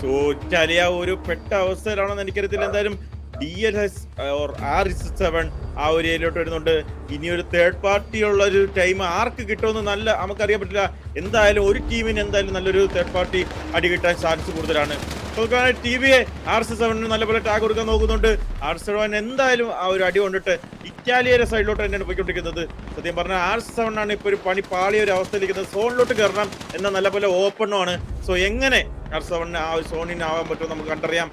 സോ ഇറ്റാലിയ ഒരു പെട്ട അവസ്ഥയിലാണെന്ന് എനിക്കറിയത്തില്ല. എന്തായാലും DLS or RSL7 ആ ഒരു ഏരിയയിലോട്ട് വരുന്നുണ്ട്. ഇനി ഒരു തേർഡ് പാർട്ടി ഉള്ള ഒരു ടൈം ആർക്ക് കിട്ടുമെന്ന് നമുക്കറിയാൻ പറ്റില്ല. എന്തായാലും ഒരു ടീമിന് എന്തായാലും നല്ലൊരു തേർഡ് പാർട്ടി അടി കിട്ടാൻ ചാൻസ് കൂടുതലാണ്. നോക്കുകയാണെങ്കിൽ TVA RSL7 നല്ലപോലെ ടാഗ് കൊടുക്കാൻ നോക്കുന്നുണ്ട്. RSL7 എന്തായാലും ആ ഒരു അടി കൊണ്ടിട്ട് ഇറ്റാലിയയുടെ സൈഡിലോട്ട് തന്നെയാണ് പോയിക്കൊണ്ടിരിക്കുന്നത്. സത്യം പറഞ്ഞാൽ RSL7 ആണ് ഇപ്പോൾ ഒരു പണി പാളിയ ഒരു അവസ്ഥയിലിരിക്കുന്നത്. സോണിലോട്ട് കയറണം എന്നാൽ നല്ലപോലെ ഓപ്പണുമാണ്. സോ എങ്ങനെ RSL7 ആ ഒരു സോണിന് ആവാൻ പറ്റുമോ നമുക്ക് കണ്ടറിയാം.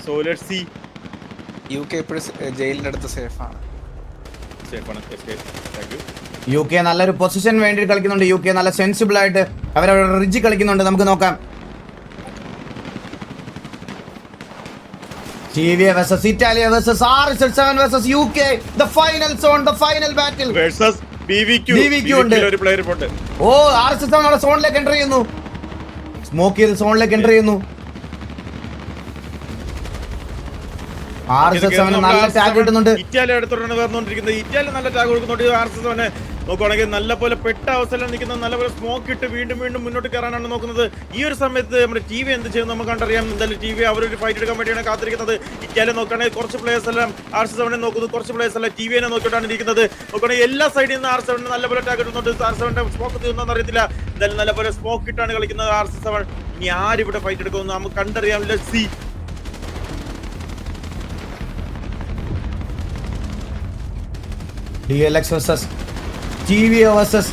So let's see. UK ഇപ്പോഴും ജയിലിന്റെ അടുത്ത് സേഫാണ്. UK നല്ലൊരു പൊസിഷൻ വേണ്ടി കളിക്കുന്നുണ്ട്. UK നല്ല സെൻസിബിൾ ആയിട്ട് അവരവിടെ റിജ് കളിക്കുന്നുണ്ട്. നമുക്ക് നോക്കാം. TVA versus Italia versus RSL7 versus UK. The final zone, the final battle versus BVQ ഉണ്ട്. ഒരു പ്ലെയർ ഉണ്ട്. ഓ RSL7 അവിടെ സോണിലേക്ക് എൻ്റർ ചെയ്യുന്നു. സ്മോക്ക് ചെയ്ത് സോണിലേക്ക് എൻ്റർ ചെയ്യുന്നു. RSL7 നല്ല ടാഗ് കിട്ടുന്നുണ്ട്. ഇറ്റാലിയ അടുത്തോട്ടാണ് വരുന്നോണ്ടിരിക്കുന്നത്. ഇറ്റാലിയ നല്ല ടാഗ് കൊടുക്കുന്നുണ്ട്. RSL7 നോക്കുവാണെങ്കിൽ നല്ലപോലെ പെട്ട അവസ്ഥയിലാണ് നിൽക്കുന്നത്. നല്ലപോലെ സ്മോക്ക് ഇട്ട് വീണ്ടും മുന്നോട്ട് കയറാനാണ് നോക്കുന്നത്. ഈ ഒരു സമയത്ത് നമ്മുടെ TV എന്ത് ചെയ്യുന്നു നമുക്ക് കണ്ടറിയാം. എന്തായാലും TV അവരൊരു ഫൈറ്റ് എടുക്കാൻ വേണ്ടിയാണ് കാത്തിരിക്കുന്നത്. ഇറ്റാലിയ നോക്കുകയാണെങ്കിൽ കുറച്ച് പ്ലേയേഴ്സ് എല്ലാം RSL7 നോക്കുന്നു, കുറച്ച് പ്ലേയേഴ്സ് എല്ലാം TV നോക്കിയിട്ടാണ് ഇരിക്കുന്നത്. നോക്കുകയാണെങ്കിൽ എല്ലാ സൈഡിൽ നിന്ന് RSL7 നല്ലപോലെ ടാഗ് കിട്ടുന്നുണ്ട്. RSL7 സ്മോക്ക് തീർന്നോന്ന് അറിയത്തില്ല. എന്തായാലും നല്ലപോലെ സ്മോക്ക് ഇട്ടാണ് കളിക്കുന്നത് RSL7. ഇനി ആരിവിടെ ഫൈറ്റ് എടുക്കുമെന്ന് നമുക്ക് കണ്ടറിയാം. Let's see. DLX versus TVA versus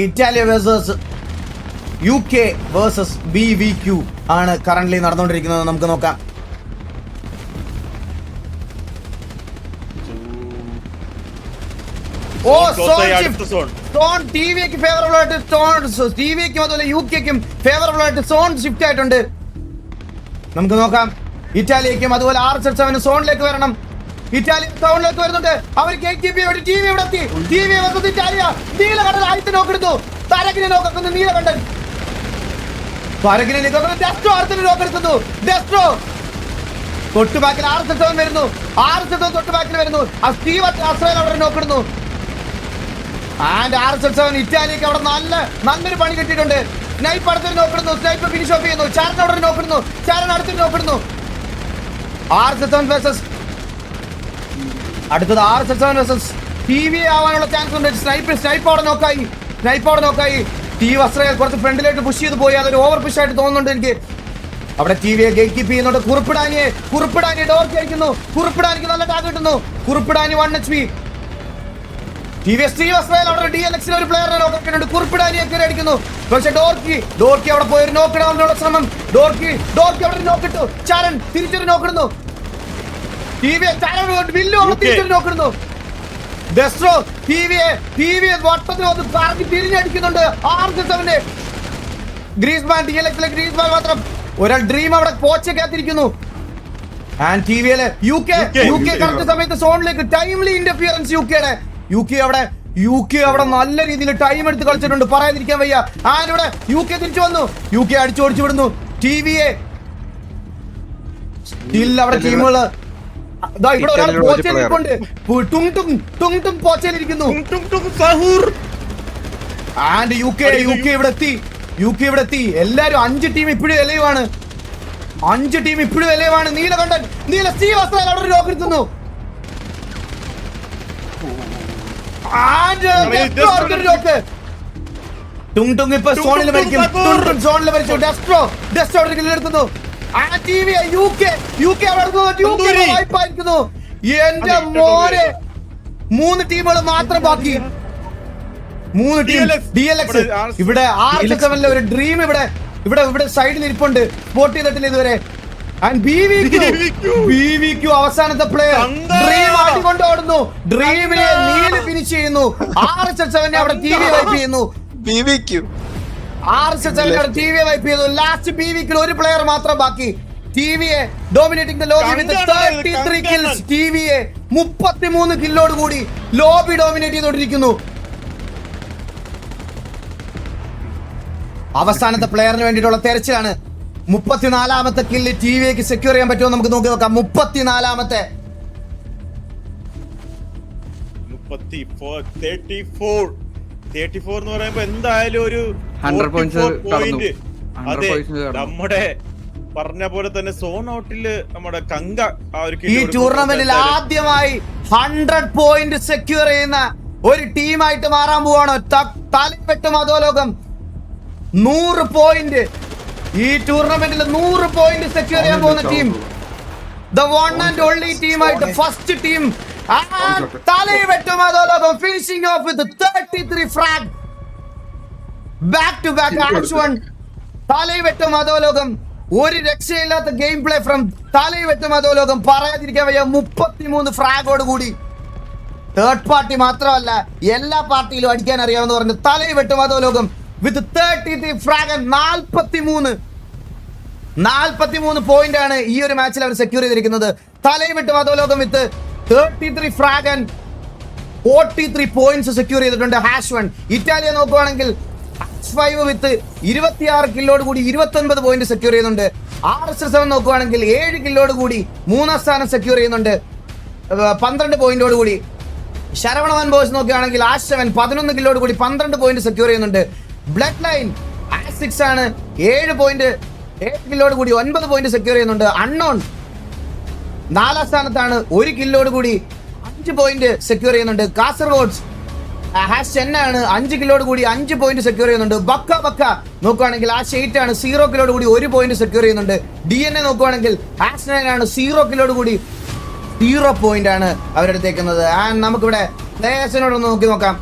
Italia versus UK versus BVQ ആണ് കറന്റ് നടന്നുകൊണ്ടിരിക്കുന്നത്. നമുക്ക് നോക്കാം. ഓ സോൺ TVക്ക് ഫേവറബിൾ ആയിട്ട് TVക്കും അതുപോലെ UKക്കും ഫേവറബിൾ ആയിട്ട് സോൺ ഷിഫ്റ്റ് ആയിട്ടുണ്ട്. നമുക്ക് നോക്കാം. ഇറ്റാലിയക്കും അതുപോലെ RSL7 സോണിലേക്ക് വരണം. ഇറ്റാലിയ സോണിലേക്ക് വരുന്നുണ്ട്. അവർ TV ഇവിടെ എത്തി. TV versus Italia. നീലകണ്ഠൻ ആദ്യത്തെ നോക്കെടുത്തു. തരകിനെ നോക്കുന്നു നീലകണ്ഠൻ. ഡെസ്ട്രോ അടുത്തൊരു നോക്ക് എടുക്കുന്നു. ഡെസ്ട്രോ തൊട്ടുബാക്കിൽ RSS വരുന്നു. RSS തൊട്ടുബാക്കിൽ വരുന്നു. സ്റ്റീവ് അസ്രയേൽ അവിടെ നോക്കിടുന്നു. ആൻഡ് RSS ഇറ്റാലിക്ക് അവിടെ നല്ലൊരു പണി കിട്ടിയിട്ടുണ്ട്. സ്നൈപ്പ് അടുത്തൊരു നോക്കിടുന്നു. സ്നൈപ്പ് ഫിനിഷ് ഓഫ് ചെയ്യുന്നു. ചാരൻ അവിടെ നോക്കിടുന്നു. ചാരൻ അടുത്തൊരു നോക്കിടുന്നു. RSS വേഴ്സസ് അടുത്തത് RSS വേഴ്സസ് TV ആവാനുള്ള ചാൻസ് ഉണ്ട്. സ്നൈപ്പ് അവിടെ നോക്കായി. സ്റ്റീവ് അസ്രയേൽ കുറച്ച് ഫ്രണ്ടിലേക്ക് പുഷ് ചെയ്ത് പോയി. അതൊരു ഓവർ പുഷ് ആയിട്ട് തോന്നുന്നുണ്ട് എനിക്ക്. അവിടെ ടിവിയെ ഗേറ്റ് കീപ്പ് ചെയ്യുന്നുണ്ട്. കുറുപ്പിടാനിയെ ഡോർക്ക് അടിക്കുന്നു. കുറുപ്പിടാനിക്ക് നല്ല ടാഗ് കിട്ടുന്നു. കുറുപ്പിടാനി 1 HP. സ്റ്റീവ് അസ്രയേൽ അവിടെ DLX ഒരു പ്ലെയറിനെ നോക്കിയിട്ടുണ്ട്. കുറുപ്പിടാനിയെ കയറി അടിക്കുന്നു. പക്ഷെ ഡോർക്കി അവിടെ പോയി ഒരു നോക്ക് ഇടാനുള്ള ശ്രമം. ഡോർക്കി അവിടെ നോക്കിട്ടു. ചാരൻ തിരിച്ചൊരു നോക്കിടുന്നു. തിരിച്ചൊരു നോക്കിടുന്നു. ഡെസ്ട്രോ ടിവിയെ വട്ടത്തിൽ വന്ന് കറങ്ങി തിരിഞ്ഞടിക്കുന്നുണ്ട്. RSS ഗ്രീസ്മാൻ DLXലെ ഗ്രീസ്മാൻ മാത്രം ഒരാൾ ഡ്രീം അവിടെ പോച്ചക്കകത്തിരിക്കുന്നു. ആൻഡ് ടിവിയിലെ UK കറക്റ്റ് സമയത്ത് സോണിലേക്ക് ടൈംലി ഇന്റർഫിയറൻസ് UK അവിടെ നല്ല രീതിയിൽ ടൈം എടുത്ത് കളിച്ചിട്ടുണ്ട്, പറയാതിരിക്കാൻ വയ്യ. ആൻഡ് ഇവിടെ UK തിരിച്ചു വന്നു. UK അടിച്ചോടിച്ചു വിടുന്നു. ടിവിയെ അവിടെ ടീമുകള് ഇവിടെ ഒരാൾ പോച്ചയിലിരിപ്പുണ്ട്. പോച്ചയിലിരിക്കുന്നു. ആൻഡ് UK ഇവിടെ എത്തി. എല്ലാരും 5 ടീം ഇപ്പോഴും എലയുവാണ്. നീലകണ്ഠൻ സ്റ്റീവ് അസ്രയേൽ അവിടെ ലോക്ക് എടുക്കുന്നു. ഇപ്പൊ സോണിൽ മരിക്കും. ഡെസ്ട്രോ എടുക്കുന്നു. UK വായ്പായിരിക്കുന്നു. എന്റെ മോനെ 3 ടീമുകൾ മാത്രം ബാക്കി. 3 ടീം DLX ഇവിടെ RSS ഒരു ഡ്രീം ഇവിടെ സൈഡിൽ ഇരിപ്പുണ്ട്. സ്പോട്ട് ചെയ്തിട്ടില്ല ഇതുവരെ. ആൻഡ് BVQ അവസാനത്തെ പ്ലെയർ ഡ്രീം ആട്ടിക്കൊണ്ട് ഓടുന്നു. ഡ്രീമിനെ നീല് ഫിനിഷ് ചെയ്യുന്നു. RSS അവിടെ TV വൈപ്പ് ചെയ്യുന്നു. ലാസ്റ്റ് BVQ ഒരു പ്ലെയർ മാത്രം ബാക്കി. TVയെ dominating the lobby with 33 kills. TVയെ 33 കില്ലോട് കൂടി ലോബി ഡോമിനേറ്റ് ചെയ്തുകൊണ്ടിരിക്കുന്നു. അവസാനത്തെ പ്ലെയറിന് വേണ്ടിയിട്ടുള്ള തെരച്ചിലാണ്. 34ാമത്തെ കില്ല് TVക്ക് സെക്യൂർ ചെയ്യാൻ പറ്റുമോ നമുക്ക് നോക്കി നോക്കാം. 34ാമത്തെ 34 എന്ന് പറയുമ്പോ എന്തായാലും ഒരു 100 പോയിന്റ്സ് പോയിന്റ്. അതെ, 100 നമ്മുടെ പറഞ്ഞ പോലെ തന്നെ സോൺ ഔട്ടില് നമ്മുടെ കങ്ക ഈ ടൂർണമെന്റിൽ ആദ്യമായി 100 പോയിന്റ് സെക്യൂർ ചെയ്യുന്ന ഒരു ടീമായിട്ട് മാറാൻ പോവാണ്. തലവെട്ടും അധോലോകം 100 പോയിന്റ്. ഈ ടൂർണമെന്റിൽ 100 പോയിന്റ് സെക്യൂർ ചെയ്യാൻ പോകുന്ന team, the one and only ടീമായിട്ട് ഫസ്റ്റ് ടീം തലവെട്ടും അധോലോകം finishing off with 33 frag back to back. Action തലവെട്ടും അധോലോകം, ഒരു രക്ഷയില്ലാത്ത ഗെയിം പ്ലേ ഫ്രം തലവെട്ടും അധോലോകം, പറയാതിരിക്കാൻ വയ്യ. 33 ഫ്രാഗോട് കൂടി തേർഡ് പാർട്ടി മാത്രമല്ല എല്ലാ പാർട്ടിയിലും അടിക്കാൻ അറിയാമെന്ന് പറഞ്ഞു തലവെട്ടും അധോലോകം വിത്ത് 33 ഫ്രാഗ്. 43 പോയിന്റ് ആണ് ഈ ഒരു മാച്ചിൽ അവർ സെക്യൂർ ചെയ്തിരിക്കുന്നത്. തലവെട്ടും അധോലോകം വിത്ത് 33 ഫ്രാഗ് ആൻഡ് 43 പോയിന്റ്സ് സെക്യൂർ ചെയ്തിട്ടുണ്ട്. #1 ഇറ്റാലിയ നോക്കുവാണെങ്കിൽ #5 വിത്ത് 26 കില്ലോട് കൂടി 29 പോയിന്റ് സെക്യൂർ ചെയ്യുന്നുണ്ട്. RSS നോക്കുവാണെങ്കിൽ 7 കില്ലോട് കൂടി 3ാം സ്ഥാനം സെക്യൂർ ചെയ്യുന്നുണ്ട് 12 പോയിന്റോട് കൂടി. ശരവണവൻ ബോയ്സ് നോക്കുകയാണെങ്കിൽ #7 11 കില്ലോട് കൂടി 12 പോയിന്റ് സെക്യൂർ ചെയ്യുന്നുണ്ട്. ബ്ലഡ് ലൈൻ #6 ആണ് 7 കില്ലോട് കൂടി 9 പോയിന്റ് സെക്യൂർ ചെയ്യുന്നുണ്ട്. അൺനോൺ 4ാം സ്ഥാനത്താണ് 1 കില്ലോട് കൂടി 5 പോയിന്റ് സെക്യൂർ ചെയ്യുന്നുണ്ട്. കാസർഗോഡ് #10 ആണ് 5 കില്ലോട് കൂടി 5 പോയിന്റ് സെക്യൂർ ചെയ്യുന്നുണ്ട്. ബക്ക നോക്കുകയാണെങ്കിൽ #8 ആണ് 0 കില്ലോട് കൂടി 1 പോയിന്റ് സെക്യൂർ ചെയ്യുന്നുണ്ട്. DNA നോക്കുകയാണെങ്കിൽ #9 ആണ് 0 കില്ലോട് കൂടി 0 പോയിന്റ് ആണ് അവരെടുത്തേക്കുന്നത്. ആൻഡ് നമുക്കിവിടെ പ്ലേയേഴ്സിനോടൊന്ന് നോക്കി നോക്കാം.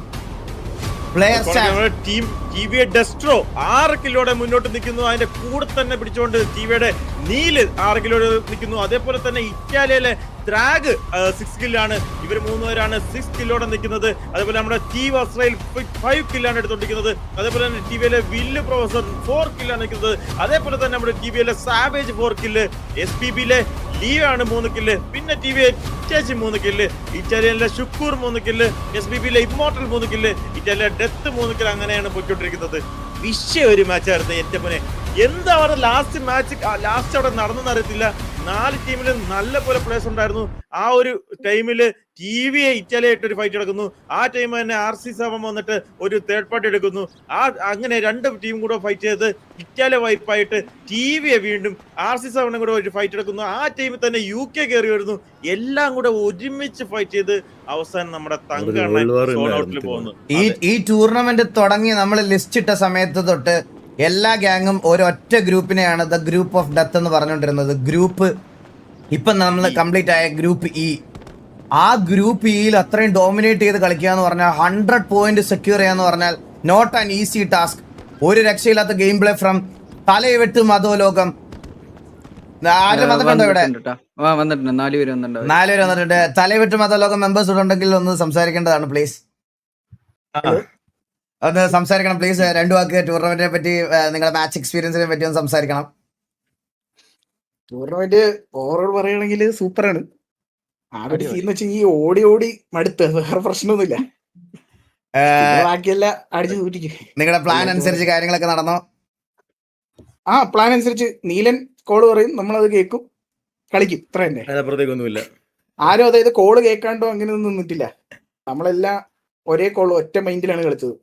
ടീം ടിവിയെ ഡെസ്ട്രോ 6 കിലോടെ മുന്നോട്ട് നിൽക്കുന്നു. അതിന്റെ കൂടെ തന്നെ പിടിച്ചുകൊണ്ട് ടിവിയുടെ നീല് 6 കിലോടെ നിൽക്കുന്നു. അതേപോലെ തന്നെ ഇറ്റാലിയയിലെ ദ്രാഗ് 6 കില്ലാണ്. ഇവർ 3 പേരാണ് 6 കിലോടെ നിൽക്കുന്നത്. അതേപോലെ നമ്മുടെ സ്റ്റീവ് അസ്രയേൽ 5 കില്ലാണ് എടുത്തോണ്ടിരിക്കുന്നത്. അതേപോലെ തന്നെ ടിവിയിലെ വില്ല് പ്രൊഫസർ 4 കില്ലാണ് നിൽക്കുന്നത്. അതേപോലെ തന്നെ നമ്മുടെ ടിവിയിലെ സാവേജ് 4 കില്ല്, SPBയിലെ ലിയോ ആണ് 3 കില്ല്, പിന്നെ ടിവിയെ ചേച്ചി 3 കില്ല്, ഇറ്റാലിയനിലെ ഷുക്കൂർ 3 കില്ല്, SPBയിലെ immortal 3 kill, Italia death 3 kill. അങ്ങനെയാണ് പോയിക്കൊണ്ടിരിക്കുന്നത്. വിഷയ ഒരു മാച്ചായിരുന്നു എന്റെ മോനെ. എന്താ പറയുക, ലാസ്റ്റ് അവിടെ നടന്നെന്ന് അറിയത്തില്ല. 4 ടീമിലും നല്ല പോലെ പ്ലേയേഴ്സ് ഉണ്ടായിരുന്നു. ആ ഒരു ടൈമില് TVA ഇറ്റാലിയായിട്ട് ഒരു ഫൈറ്റ് എടുക്കുന്നു. ആ ടൈം തന്നെ RC7 വന്നിട്ട് ഒരു തേർഡ് പാർട്ടി എടുക്കുന്നു. അങ്ങനെ 2 ടീം കൂടെ ഫൈറ്റ് ചെയ്ത് ഇറ്റാലിയ വൈപ്പായിട്ട് TVA വീണ്ടും RC7 കൂടെ ഒരു ഫൈറ്റ് എടുക്കുന്നു. ആ ടീമിൽ തന്നെ UK കയറി വരുന്നു. എല്ലാം കൂടെ ഒരുമിച്ച് ഫൈറ്റ് ചെയ്ത് അവസാനം നമ്മുടെ തങ്കണ്ണൻ സോൺ ഔട്ടിൽ പോകുന്നു. ഈ ടൂർണമെന്റ് തുടങ്ങി നമ്മൾ ലിസ്റ്റ് ഇട്ട സമയത്ത് തൊട്ട് എല്ലാ ഗ്യാങ്ങും ഒരൊറ്റ ഗ്രൂപ്പിനെയാണ് ദ ഗ്രൂപ്പ് ഓഫ് ഡെത്ത് എന്ന് പറഞ്ഞുകൊണ്ടിരുന്നത്. ഗ്രൂപ്പ് ഇപ്പം നമ്മൾ കംപ്ലീറ്റ് ആയ ഗ്രൂപ്പ് ഇ. ആ ഗ്രൂപ്പ് ഇയിൽ അത്രയും ഡോമിനേറ്റ് ചെയ്ത് കളിക്കുക എന്ന് പറഞ്ഞാൽ 100 പോയിന്റ് സെക്യൂർ ചെയ്യാന്ന് പറഞ്ഞാൽ നോട്ട് ആൻ ഈസി ടാസ്ക്. ഒരു രക്ഷയില്ലാത്ത ഗെയിം പ്ലേ ഫ്രം തലയെവെട്ട് മധോലോകം. ആരും വന്നിട്ടുണ്ടോ ഇവിടെ? വന്നിട്ടുണ്ട്, 4 പേര് വന്നിട്ടുണ്ട്. 4 പേര് വന്നിട്ടുണ്ട്. തലയെവെട്ട് മധോലോകം മെമ്പേഴ്സ് ഉണ്ടെങ്കിൽ ഒന്ന് സംസാരിക്കേണ്ടതാണ് പ്ലീസ്. ഒന്ന് സംസാരിക്കണം പ്ലീസ്. 2 വാക്ക് ടൂർണമെന്റിനെ പറ്റി, നിങ്ങളുടെ മാച്ച് എക്സ്പീരിയൻസിനെ പറ്റി ഒന്ന് സംസാരിക്കണം. ടൂർണമെന്റ് ഓവറോൾ പറയുകയാണെങ്കിൽ സൂപ്പറാണ്. ആ ഒരു സീൻ വെച്ച് ഈ ഓടി ഓടി മടുത്ത് വേറെ പ്രശ്നമൊന്നുമില്ല. ബാക്കിയെല്ലാം അടിച്ചു കൂട്ടിക്ക്. നിങ്ങളുടെ പ്ലാൻ അനുസരിച്ച് കാര്യങ്ങളൊക്കെ നടന്നോ? ആ പ്ലാൻ അനുസരിച്ച് നീലൻ കോള് പറയും, നമ്മളത് കേൾക്കും, കളിക്കും, ഇത്ര തന്നെ. അതിനപ്പുറത്തേക്കൊന്നുമില്ല. ആരും അതായത് കോള് കേൾക്കാണ്ടോ അങ്ങനെയൊന്നും നിന്നിട്ടില്ല. നമ്മളെല്ലാം ഒരേ കോള് ഒറ്റ മൈൻഡിലാണ് കളിച്ചത്.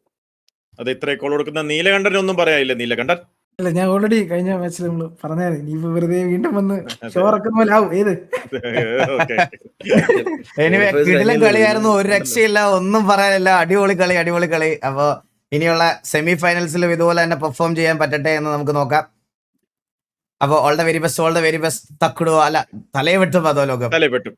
അത് ഇത്ര കോൾ കൊടുക്കുന്ന നീലകണ്ഠനൊന്നും പറയാനില്ല. നീലകണ്ഠൻ അല്ല, ഞാൻ ഓൾറെഡി കഴിഞ്ഞ മാച്ചിൽ നമ്മള് പറഞ്ഞാൽ ഇനിയിപ്പോ വെറുതെ വീണ്ടും വന്ന് ഷോ ഇറക്കുന്ന പോലെ ആവും. ഏത് എനിവേ കിടിലൻ കളിയായിരുന്നു, ഒരു രക്ഷയില്ല, ഒന്നും പറയാനില്ല. അടിപൊളി കളി. അപ്പൊ ഇനിയുള്ള സെമി ഫൈനൽസിലും ഇതുപോലെ തന്നെ പെർഫോം ചെയ്യാൻ പറ്റട്ടെ എന്ന് നമുക്ക് നോക്കാം. അപ്പൊ all the very best Thakkudu. അല്ല, തലയെ വെട്ടും അതോ ലോകം. തലേ പെട്ടും.